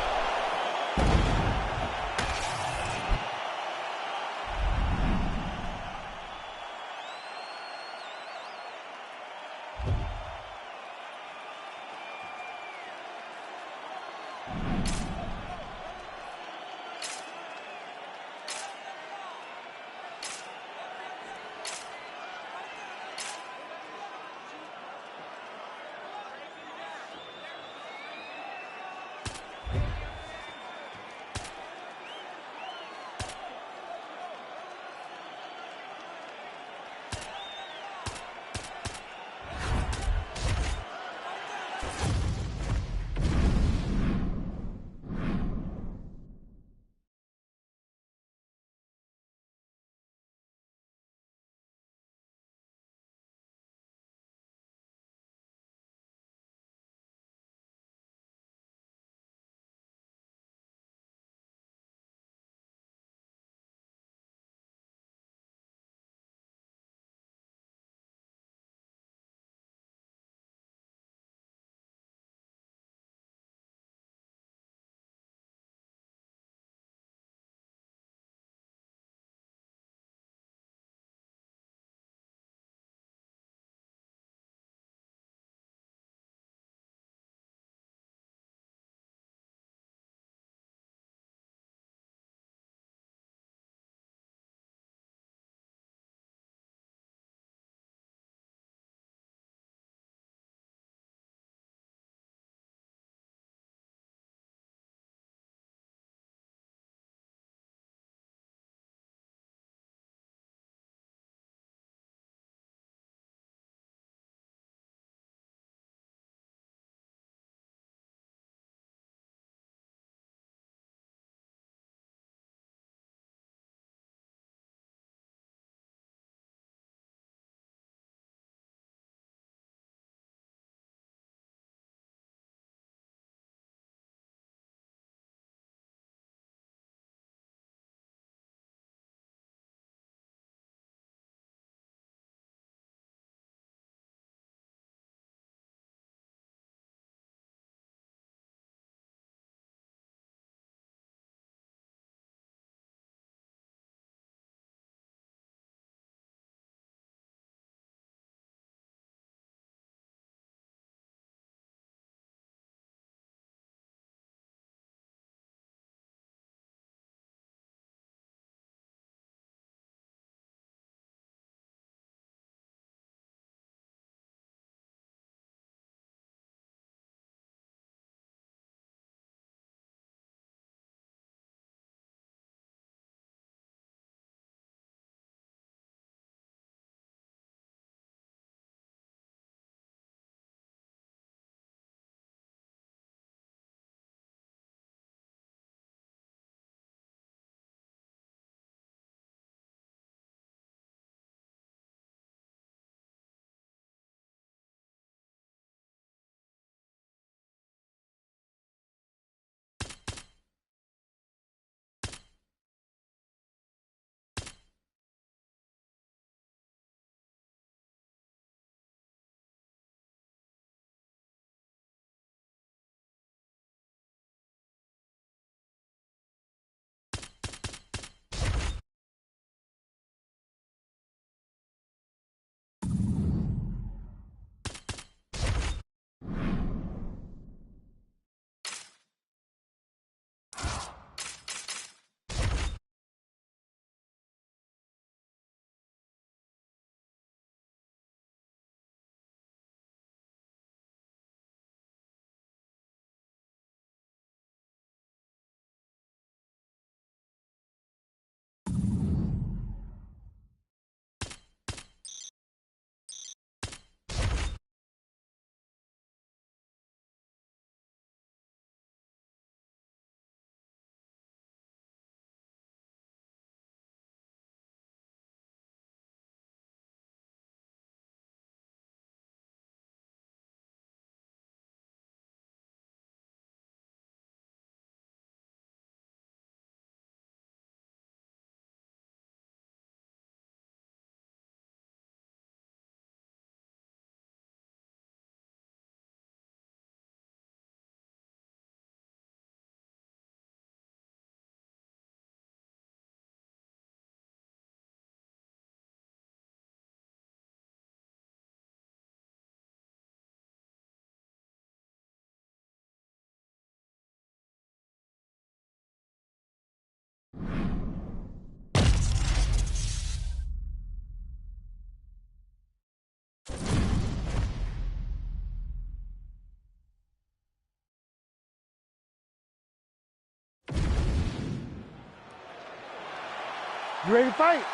You ready to fight?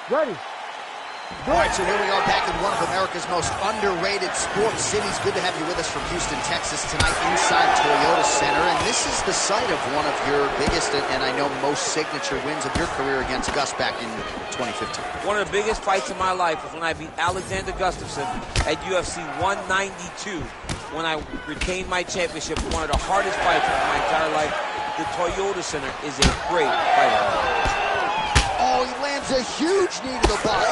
Ready. All right, so here we are back in one of America's most underrated sports cities. Good to have you with us from Houston, Texas tonight inside Toyota Center. And this is the site of one of your biggest and I know most signature wins of your career against Gus back in 2015. One of the biggest fights of my life was when I beat Alexander Gustafsson at UFC 192 when I retained my championship. One of the hardest fights of my entire life. The Toyota Center is a great fight. Oh, he lands a huge knee to the body.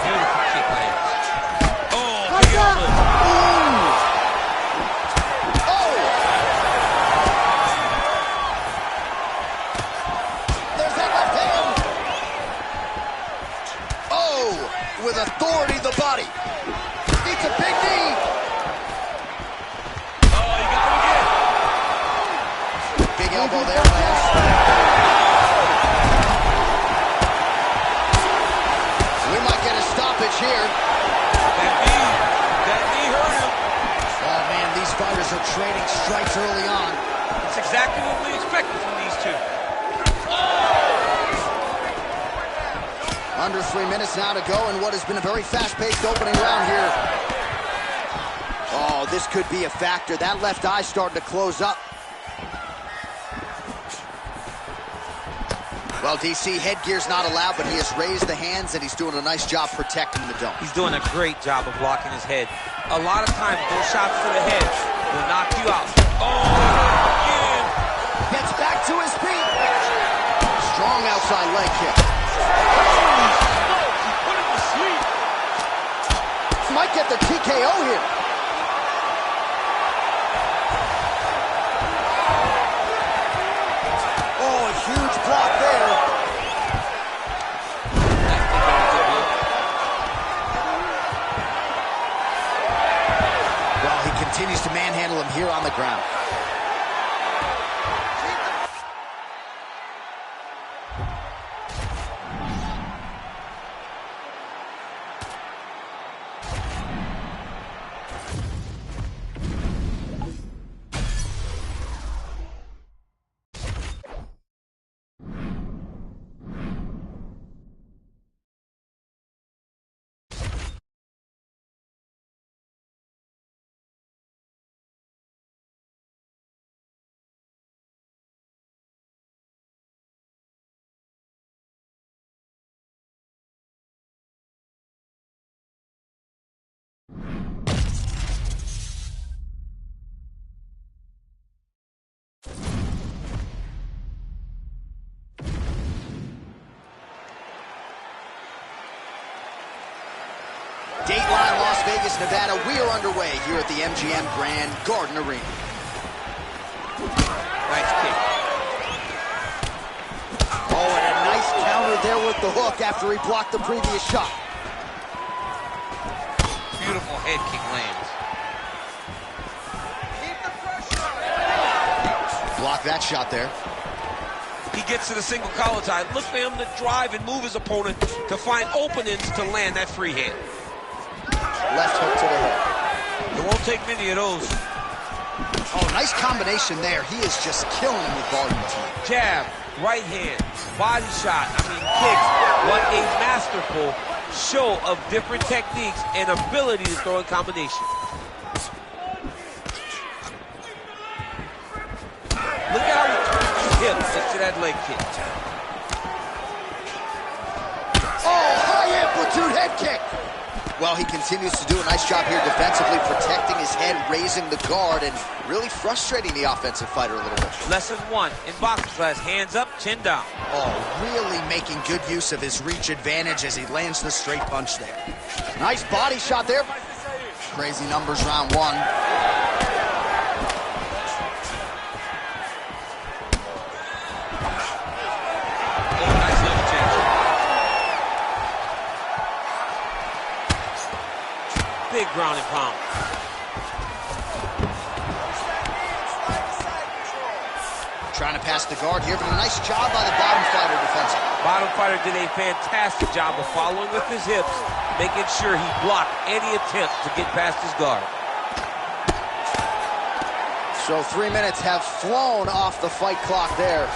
Beautiful kick lands. Oh, big elbow. Oh! There's that left hand. Oh, with authority to the body. It's a big knee. Oh, you got him again. Big elbow there, Lance. We might get a stoppage here. That knee hurt him. Oh, man, these fighters are trading strikes early on. That's exactly what we expected from these two. Under 3 minutes now to go in what has been a very fast-paced opening round here. Oh, this could be a factor. That left eye starting to close up. Well, DC, headgear's not allowed, but he has raised the hands, and he's doing a nice job protecting the dome. He's doing a great job of blocking his head. A lot of times, those shots to the head will knock you out. Oh, again. Gets back to his feet. Strong outside leg kick. He put him to sleep. Might get the TKO here. Oh, a huge block there. Well, he continues to manhandle him here on the ground. Dateline, Las Vegas, Nevada. We are underway here at the MGM Grand Garden Arena. Nice kick. Oh, and a nice counter there with the hook after he blocked the previous shot. Beautiful head kick lands. Block that shot there. He gets to the single collar tie. Look for him to drive and move his opponent to find openings to land that free hand. Left hook to the head. It won't take many of those. Oh, nice combination there. He is just killing him with volume tonight. Jab, right hand, body shot, kicks. What a masterful show of different techniques and ability to throw in combination. Look at how he turns his hips into that leg kick. Oh, high amplitude head kick. Well, he continues to do a nice job here defensively, protecting his head, raising the guard, and really frustrating the offensive fighter a little bit. Lesson 1 in boxing class, hands up, chin down. Oh, really making good use of his reach advantage as he lands the straight punch there. Nice body shot there. Crazy numbers round one. Big ground and pound. Trying to pass the guard here, but a nice job by the bottom fighter defensively. Bottom fighter did a fantastic job of following with his hips, making sure he blocked any attempt to get past his guard. So 3 minutes have flown off the fight clock there.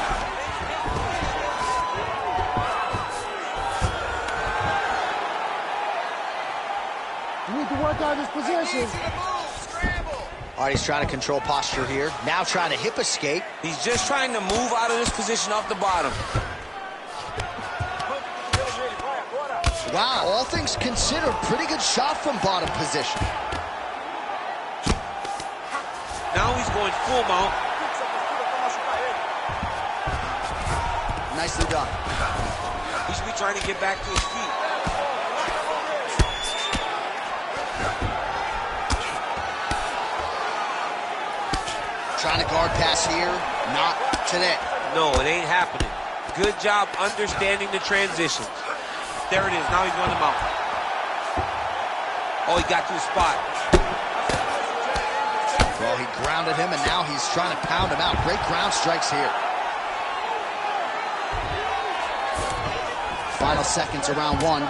You need to work on this position. All right, he's trying to control posture here. Now trying to hip escape. He's just trying to move out of this position off the bottom. Wow, all things considered, pretty good shot from bottom position. Now he's going full mount. Nicely done. He should be trying to get back to his feet. Trying to guard pass here. Not today. No, it ain't happening. Good job understanding the transitions. There it is. Now he's running him out. Oh, he got to his spot. Well, he grounded him, and now he's trying to pound him out. Great ground strikes here. Final seconds of round one.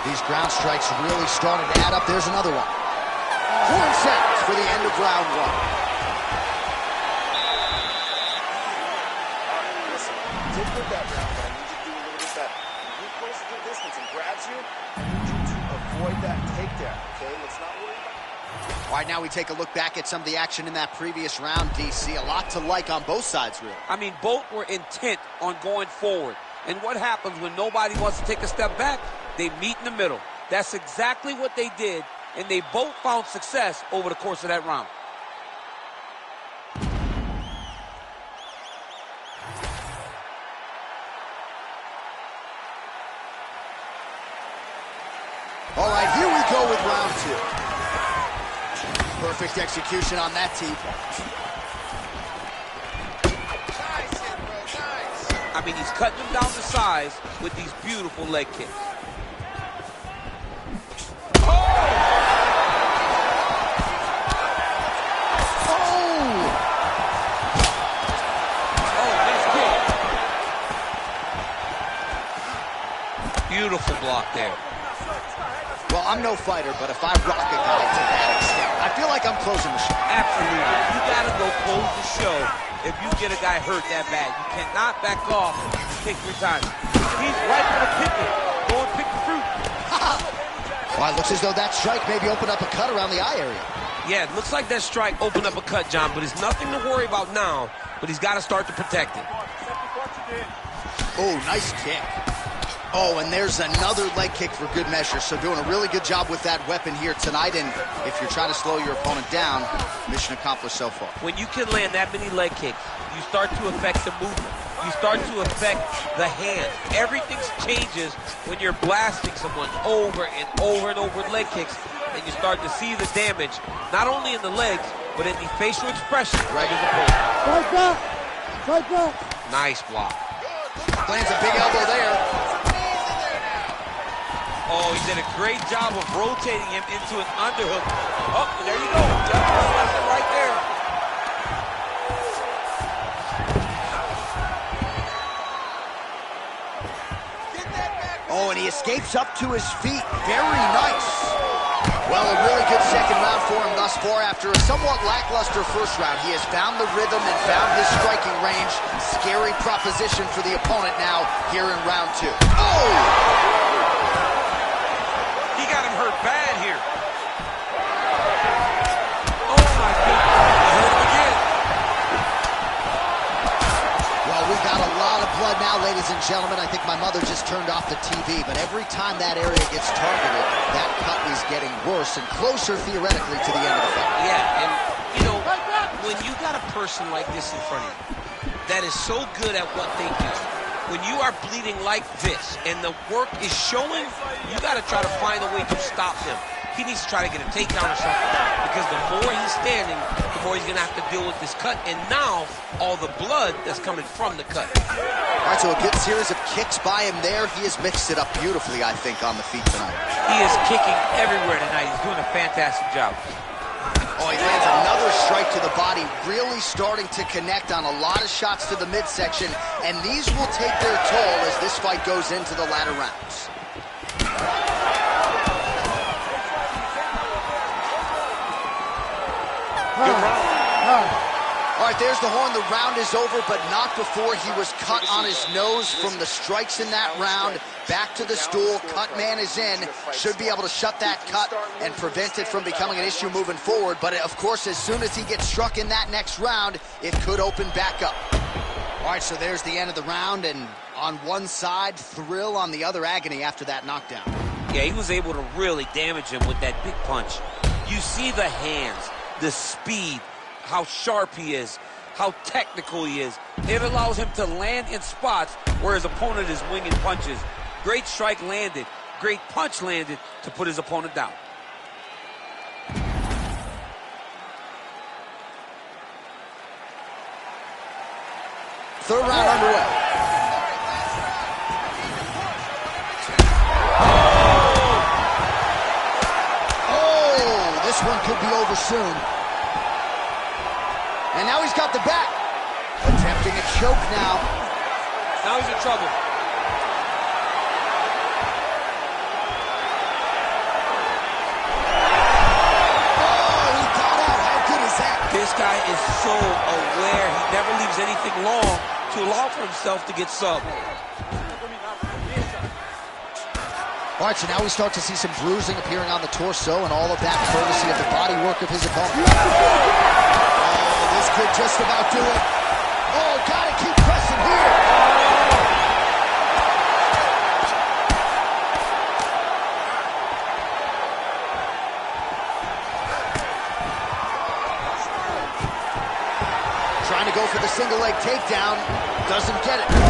These ground strikes really started to add up. There's another one. 4 seconds for the end of round one. Listen, you did good that round, but I need you to do a little bit better. He closes the distance and grabs you, I need you to avoid that takedown, okay? Let's not worry about it. All right, now we take a look back at some of the action in that previous round, DC. A lot to like on both sides, really. I mean, both were intent on going forward. And what happens when nobody wants to take a step back? They meet in the middle. That's exactly what they did, and they both found success over the course of that round. All right, here we go with round two. Perfect execution on that tee. I mean, he's cutting them down to size with these beautiful leg kicks. Beautiful block there. Well, I'm no fighter, but if I rock a guy to that extent, I feel like I'm closing the show. Absolutely. You gotta go close the show if you get a guy hurt that bad. You cannot back off and take your time. He's right for the picking. Go and pick the fruit. Well, it looks as though that strike maybe opened up a cut around the eye area. Yeah, it looks like that strike opened up a cut, John, but it's nothing to worry about now, but he's got to start to protect it. Oh, nice kick. Oh, and there's another leg kick for good measure. So doing a really good job with that weapon here tonight. And if you're trying to slow your opponent down, mission accomplished so far. When you can land that many leg kicks, you start to affect the movement. You start to affect the hand. Everything changes when you're blasting someone over and over and over with leg kicks. And you start to see the damage, not only in the legs, but in the facial expression of his opponent. Fight back! Fight back! Nice block. Lands a big elbow there. Oh, he did a great job of rotating him into an underhook. Oh, there you go. Just right there. Oh, and he escapes up to his feet. Very nice. Well, a really good second round for him thus far. After a somewhat lackluster first round, he has found the rhythm and found his striking range. Scary proposition for the opponent now here in round two. Oh! Got him hurt bad here. Oh my goodness. He hurt him again. Well, we got a lot of blood now, ladies and gentlemen. I think my mother just turned off the TV, but every time that area gets targeted, that cut is getting worse and closer theoretically to the end of the fight. Yeah, and you know, when you got a person like this in front of you that is so good at what they do, when you are bleeding like this and the work is showing, you got to try to find a way to stop him. He needs to try to get a takedown or something, because the more he's standing, the more he's going to have to deal with this cut, and now all the blood that's coming from the cut. All right, so a good series of kicks by him there. He has mixed it up beautifully, I think, on the feet tonight. He is kicking everywhere tonight. He's doing a fantastic job. Oh, he lands another strike to the body, really starting to connect on a lot of shots to the midsection, and these will take their toll as this fight goes into the latter rounds. Good round. All right, there's the horn. The round is over, but not before he was cut on his nose from the strikes in that round. Back to the stool. Cut man is in. Should be able to shut that cut and prevent it from becoming an issue moving forward. But, of course, as soon as he gets struck in that next round, it could open back up. All right, so there's the end of the round, and on one side, thrill, on the other, agony after that knockdown. Yeah, he was able to really damage him with that big punch. You see the hands, the speed, how sharp he is, how technical he is. It allows him to land in spots where his opponent is winging punches. Great strike landed, great punch landed to put his opponent down. Third round underway. Oh, this one could be over soon. And now he's got the back. Attempting a choke now. Now he's in trouble. Oh, he got out. How good is that? This guy is so aware. He never leaves anything long to allow for himself to get subbed. All right, so now we start to see some bruising appearing on the torso, and all of that courtesy of the body work of his opponent. Oh, this could just about do it. Oh, gotta keep pressing here. Trying to go for the single leg takedown. Doesn't get it. Slams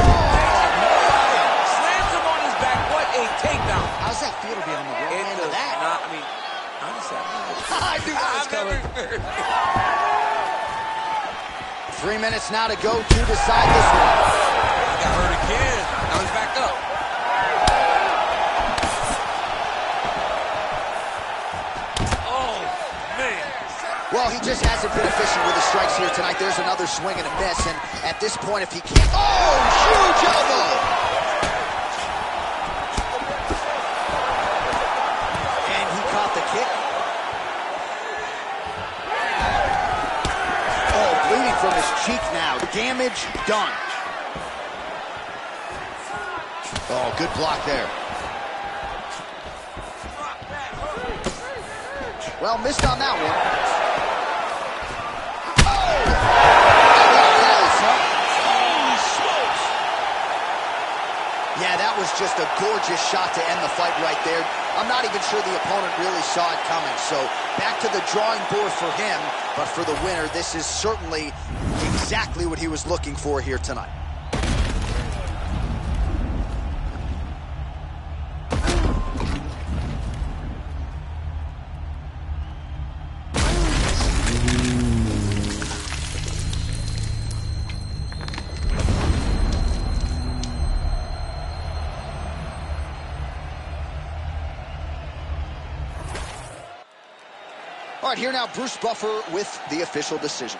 him on his back. What a takedown. How's that feel to be on the wrong end of that? Not, I mean, honestly, I knew that was coming. 3 minutes now to go to decide this one. He got hurt again. Now he's back up. Oh, man. Well, he just hasn't been efficient with his strikes here tonight. There's another swing and a miss, and at this point, if he can't... Oh, huge elbow! And he caught the kick. Oh, bleeding from his cheek now. Damage done. Oh, good block there. Well, missed on that one. Yeah, that was just a gorgeous shot to end the fight right there. I'm not even sure the opponent really saw it coming. So back to the drawing board for him. But for the winner, this is certainly exactly what he was looking for here tonight. All right, here now, Bruce Buffer with the official decision.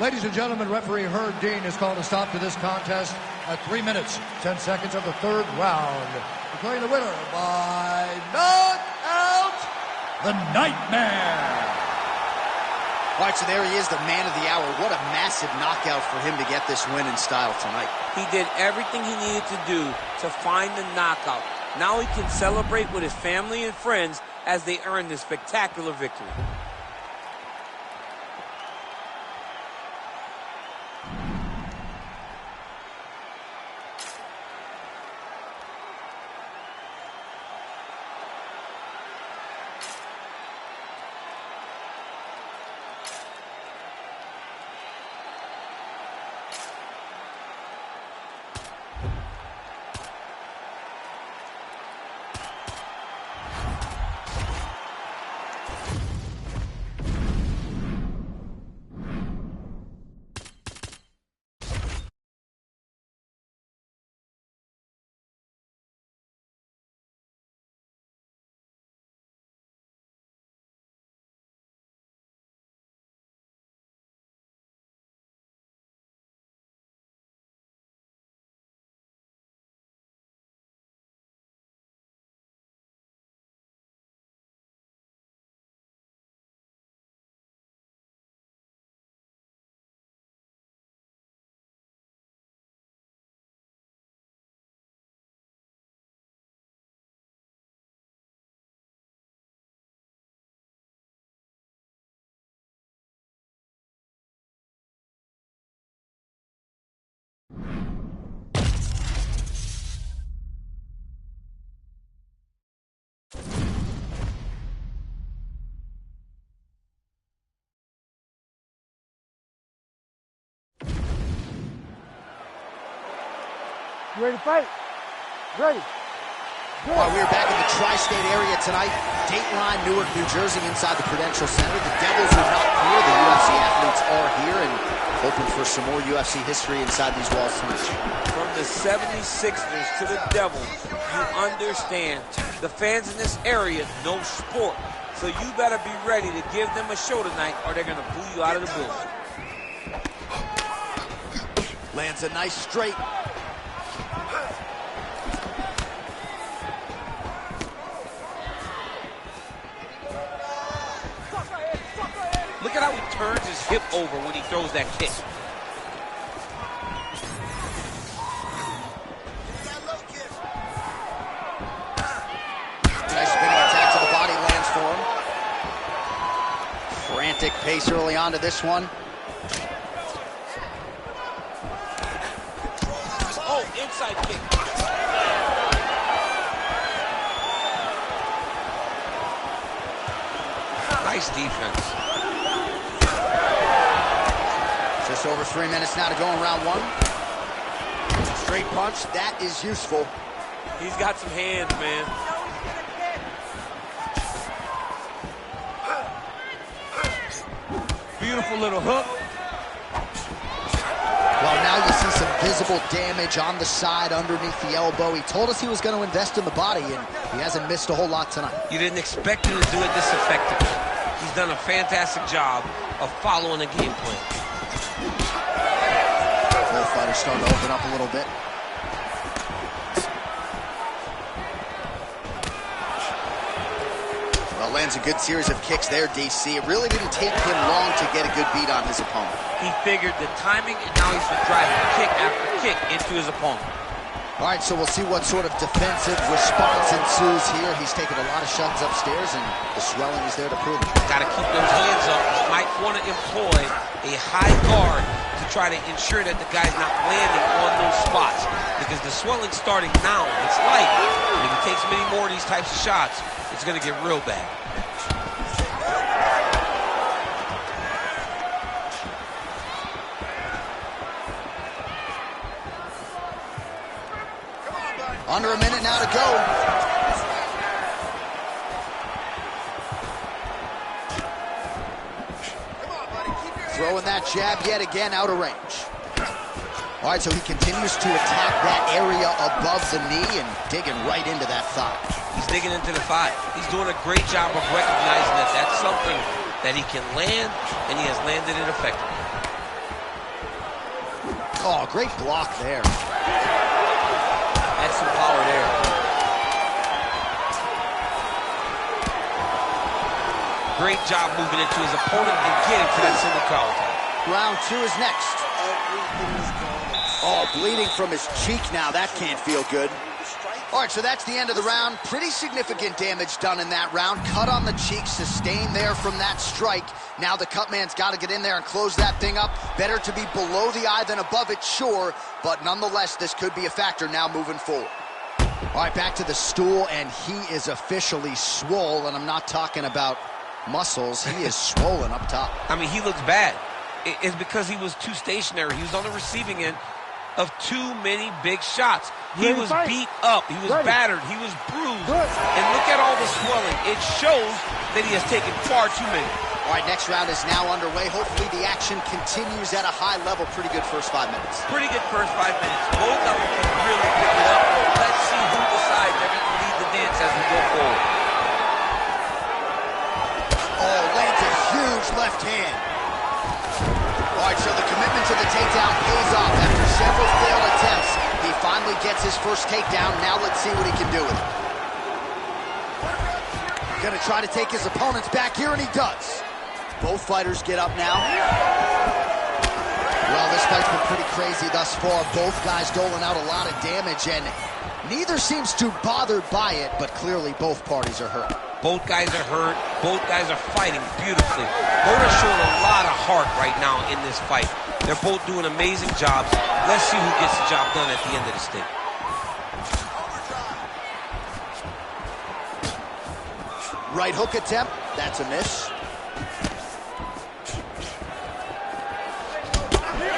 Ladies and gentlemen, referee Herb Dean has called a stop to this contest at 3 minutes, 10 seconds of the third round. Declaring the winner by knockout, the Nightmare. All right, so there he is, the man of the hour. What a massive knockout for him to get this win in style tonight. He did everything he needed to do to find the knockout. Now he can celebrate with his family and friends as they earn this spectacular victory. You ready to fight? Ready. All right, we're back in the tri-state area tonight. Dateline, Newark, New Jersey, inside the Prudential Center. The Devils are not here. The UFC athletes are here and hoping for some more UFC history inside these walls tonight. From the 76ers to the Devils, you understand the fans in this area know sport. So you better be ready to give them a show tonight or they're going to boo you out of the building. Lands a nice straight. Look at how he turns his hip over when he throws that kick. Nice spinning attack to the body lands for him. Frantic pace early on to this one. Oh, inside kick. Nice defense. Just over 3 minutes now to go in round one. Straight punch, that is useful. He's got some hands, man. Beautiful little hook. Well, now you see some visible damage on the side underneath the elbow. He told us he was going to invest in the body, and he hasn't missed a whole lot tonight. You didn't expect him to do it this effectively. He's done a fantastic job of following the game plan. Both fighters starting to open up a little bit. Well, lands a good series of kicks there, DC. It really didn't take him long to get a good beat on his opponent. He figured the timing, and now he's been driving kick after kick into his opponent. All right, so we'll see what sort of defensive response ensues here. He's taken a lot of shots upstairs, and the swelling is there to prove it. Got to keep those hands up. He might want to employ a high guard to try to ensure that the guy's not landing on those spots, because the swelling's starting now. It's light, and if he takes many more of these types of shots, it's going to get real bad. Under a minute now to go. Throwing that jab yet again out of range. All right, so he continues to attack that area above the knee and digging right into that thigh. He's digging into the thigh. He's doing a great job of recognizing that that's something that he can land, and he has landed it effectively. Oh, great block there. That's some power there. Great job moving into his opponent and getting to that single collar tie. Round two is next. Oh, bleeding from his cheek now. That can't feel good. All right, so that's the end of the round. Pretty significant damage done in that round. Cut on the cheek, sustained there from that strike. Now the cut man's got to get in there and close that thing up. Better to be below the eye than above it, sure. But nonetheless, this could be a factor now moving forward. All right, back to the stool, and he is officially swole. And I'm not talking about muscles. He is swollen up top. I mean, he looks bad. It's because he was too stationary. He was on the receiving end of too many big shots. He was beat up. He was battered. He was bruised. And look at all the swelling. It shows that he has taken far too many. All right, next round is now underway. Hopefully the action continues at a high level. Pretty good first 5 minutes. Pretty good first 5 minutes. Both of them can really pick it up. Let's see who decides they're going to lead the dance as we go forward. Oh, lands a huge left hand. All right, so the commitment to the takedown pays off. After several failed attempts, he finally gets his first takedown. Now let's see what he can do with it. Gonna try to take his opponents back here, and he does. Both fighters get up now. Well, this fight's been pretty crazy thus far. Both guys doling out a lot of damage, and neither seems too bothered by it, but clearly both parties are hurt. Both guys are hurt. Both guys are fighting beautifully. Both are showing a lot of heart right now in this fight. They're both doing amazing jobs. Let's see who gets the job done at the end of the stick. Right hook attempt. That's a miss.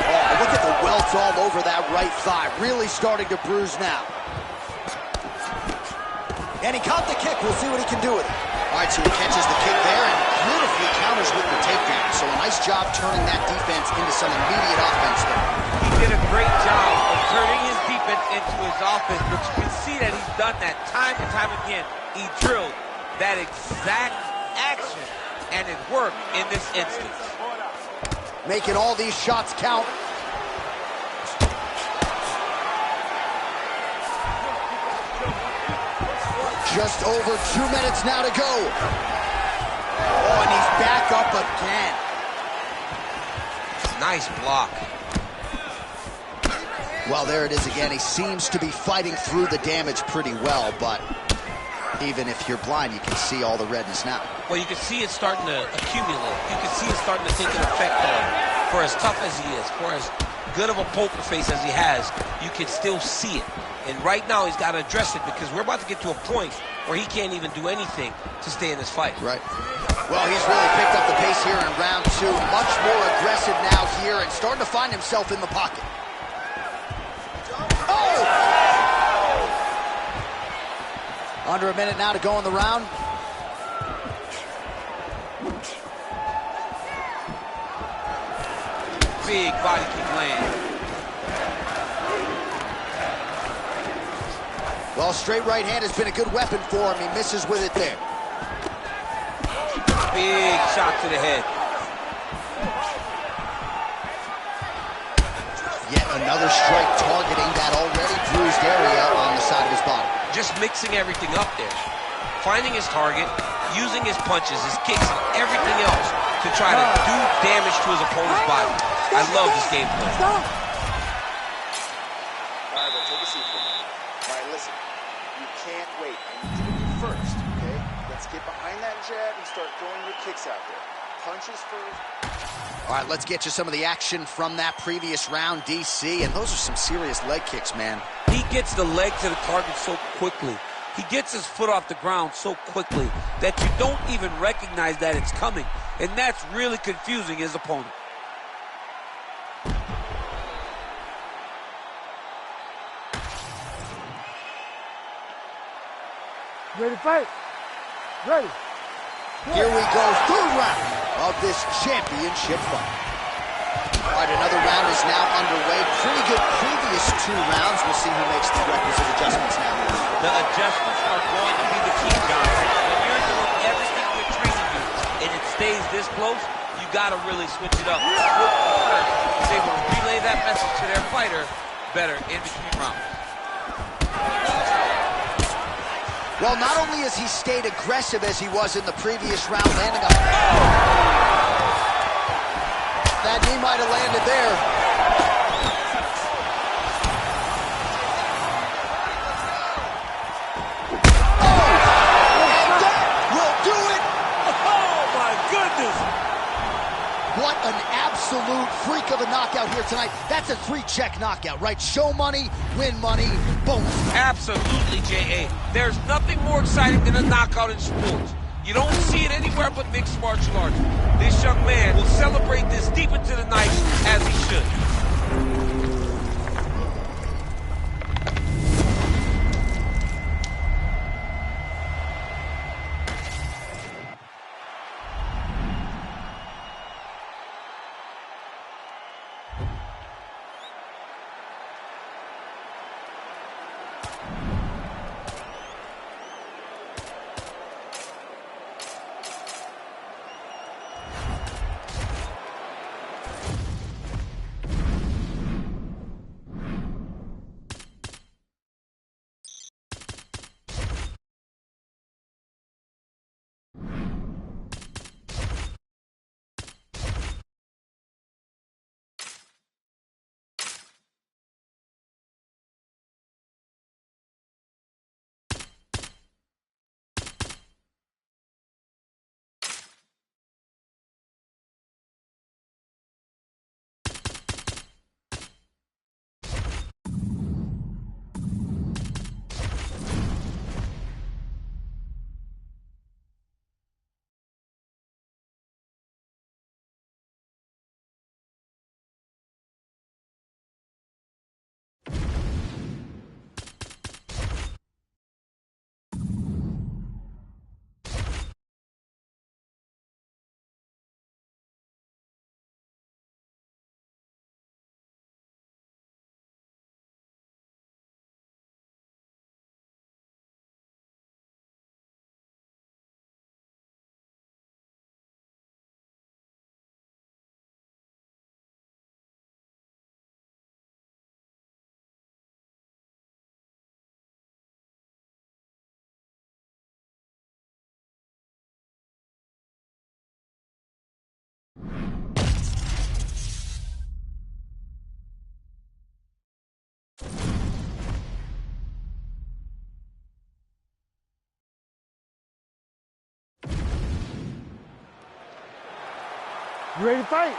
Oh, look at the well It's all over that right thigh. Really starting to bruise now. And he caught the kick. We'll see what he can do with it. All right, so he catches the kick there and beautifully counters with the takedown. So a nice job turning that defense into some immediate offense there. He did a great job of turning his defense into his offense, but you can see that he's done that time and time again. He drilled that exact action, and it worked in this instance. Making all these shots count. Just over 2 minutes now to go. Oh, and he's back up again. Nice block. Well, there it is again. He seems to be fighting through the damage pretty well, but even if you're blind, you can see all the redness now. Well, you can see it starting to accumulate. You can see it starting to take an effect on him. For as tough as he is, for as good of a poker face as he has, you can still see it. And right now, he's got to address it because we're about to get to a point where he can't even do anything to stay in this fight. Right. Well, he's really picked up the pace here in round 2. Much more aggressive now here and starting to find himself in the pocket. Oh! Under a minute now to go in the round. Big body kick land. Well, straight right hand has been a good weapon for him. He misses with it there. Big shot to the head. Yet another strike targeting that already bruised area on the side of his body. Just mixing everything up there. Finding his target, using his punches, his kicks, and everything else to try to do damage to his opponent's body. I love this game plan. All right, well, take a seat for a minute. All right, listen. You can't wait. I need you to be first, okay? Let's get behind that jab and start throwing your kicks out there. Punches first. All right, let's get you some of the action from that previous round, DC. And those are some serious leg kicks, man. He gets the leg to the target so quickly. He gets his foot off the ground so quickly that you don't even recognize that it's coming. And that's really confusing his opponent. Ready to fight? Ready. Here we go, third round of this championship fight. All right, another round is now underway. Pretty good previous 2 rounds. We'll see who makes the requisite adjustments now. The adjustments are going to be the key, John. When you're doing everything you're trained to do and it stays this close, you got to really switch it up. Good corners is able to relay that message to their fighter better in between rounds. Well, not only has he stayed aggressive as he was in the previous round, landing a... That knee might have landed there. Oh! And that will do it! Oh, my goodness! What an absolute freak of a knockout here tonight. That's a 3-check knockout, right? Show money, win money, bonus. Absolutely, J.A. There's nothing more exciting than a knockout in sports. You don't see it anywhere but mixed martial arts. This young man will celebrate this deep into the night as he should. You ready to fight?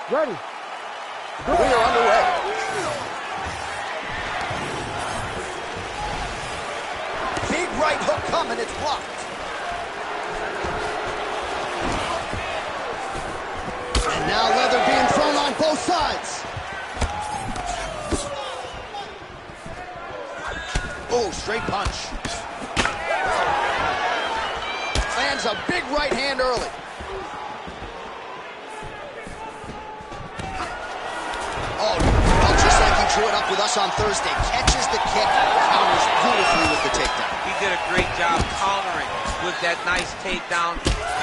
Ready. We are underway. Big right hook coming, it's blocked. And now leather being thrown on both sides. Oh, straight punch. Lands a big right hand early. Oh, well, just like he drew it up with us on Thursday. Catches the kick, counters beautifully with the takedown. He did a great job countering with that nice takedown.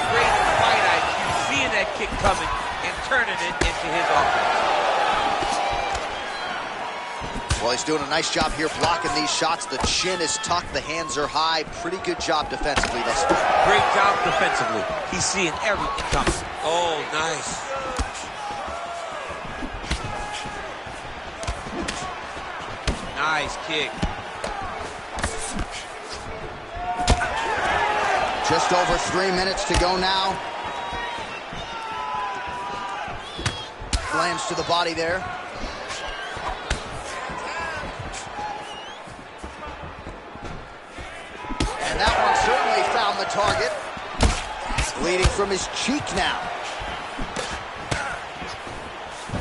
Great fight IQ, seeing that kick coming and turning it into his offense. Well, he's doing a nice job here blocking these shots. The chin is tucked, the hands are high. Pretty good job defensively thus far. Great job defensively. He's seeing everything coming. Oh, nice. Nice kick. Just over 3 minutes to go now. Lands to the body there. And that one certainly found the target. Bleeding from his cheek now.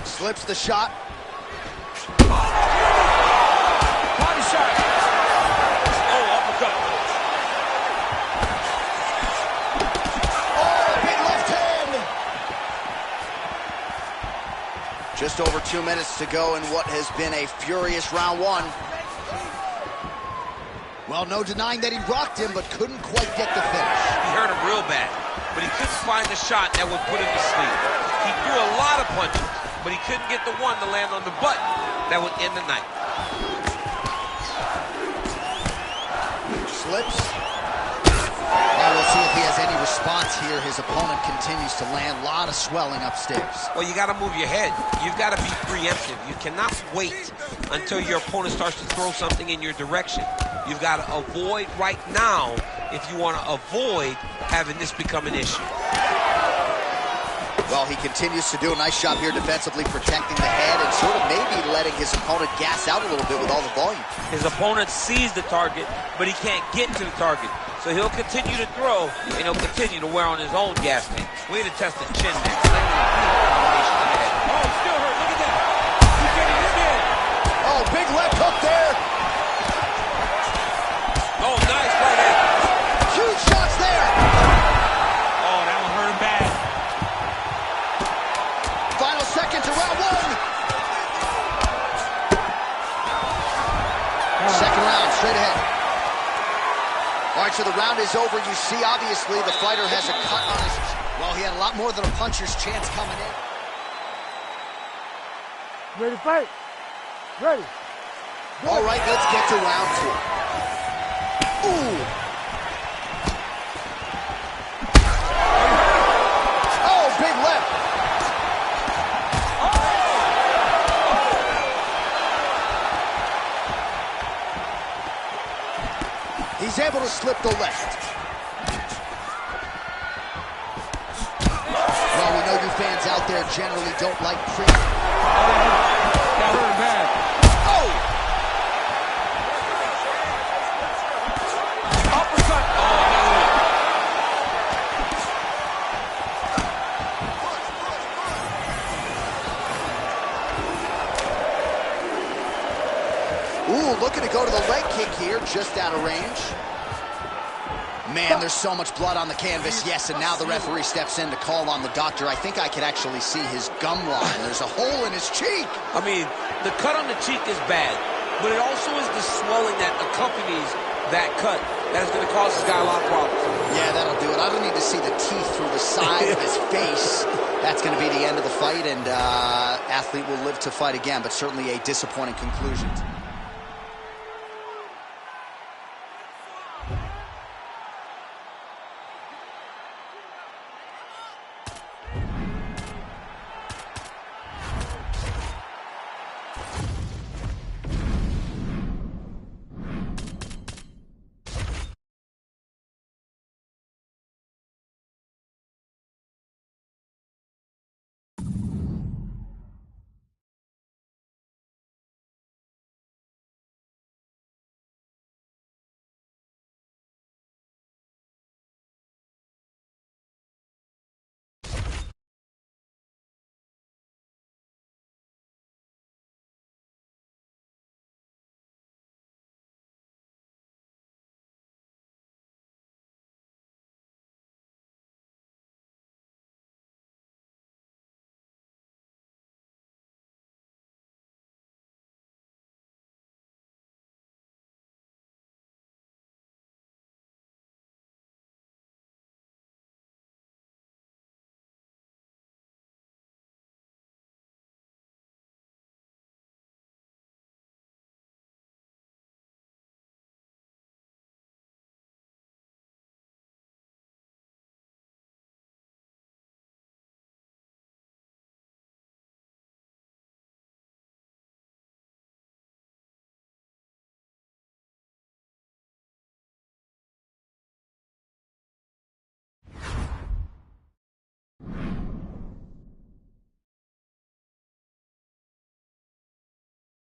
Slips the shot. Body shot. Oh, uppercut. Oh, big left hand. Just over 2 minutes to go in what has been a furious round one. Well, no denying that he rocked him, but couldn't quite get the finish. He hurt him real bad, but he couldn't find the shot that would put him to sleep. He threw a lot of punches, but he couldn't get the one to land on the button that would end the night. Slips. Well, we'll see if he has any response here. His opponent continues to land. A lot of swelling upstairs. Well, you got to move your head. You've got to be preemptive. You cannot wait until your opponent starts to throw something in your direction. You've got to avoid right now if you want to avoid having this become an issue. Well, he continues to do a nice job here defensively, protecting the head and sort of maybe letting his opponent gas out a little bit with all the volume. His opponent sees the target, but he can't get to the target. So he'll continue to throw, and he'll continue to wear on his own gas tank. Way to test the chin there. Oh, still hurt. Look at that. He's getting his head. Oh, big left hook there. Oh, nice right hand. Huge shots there. Oh, that one hurt him bad. Final seconds of round one. Second round, straight ahead. All right, so the round is over. You see, obviously, the fighter has a cut on his... Well, he had a lot more than a puncher's chance coming in. Ready to fight? Ready. All right, let's get to round two. Ooh. Oh, big left. He's able to slip the left. Well, we know you fans out there generally don't like pre... That hurt him bad. Oh! Uppercut. Ooh, looking to go to the leg kick here, just out of range. Man, there's so much blood on the canvas. Yes, and now the referee steps in to call on the doctor. I think I could actually see his gum line. There's a hole in his cheek. I mean, the cut on the cheek is bad, but it also is the swelling that accompanies that cut that is going to cause this guy a lot of problems. Yeah, that'll do it. I don't need to see the teeth through the side of his face. That's going to be the end of the fight, and athlete will live to fight again, but certainly a disappointing conclusion.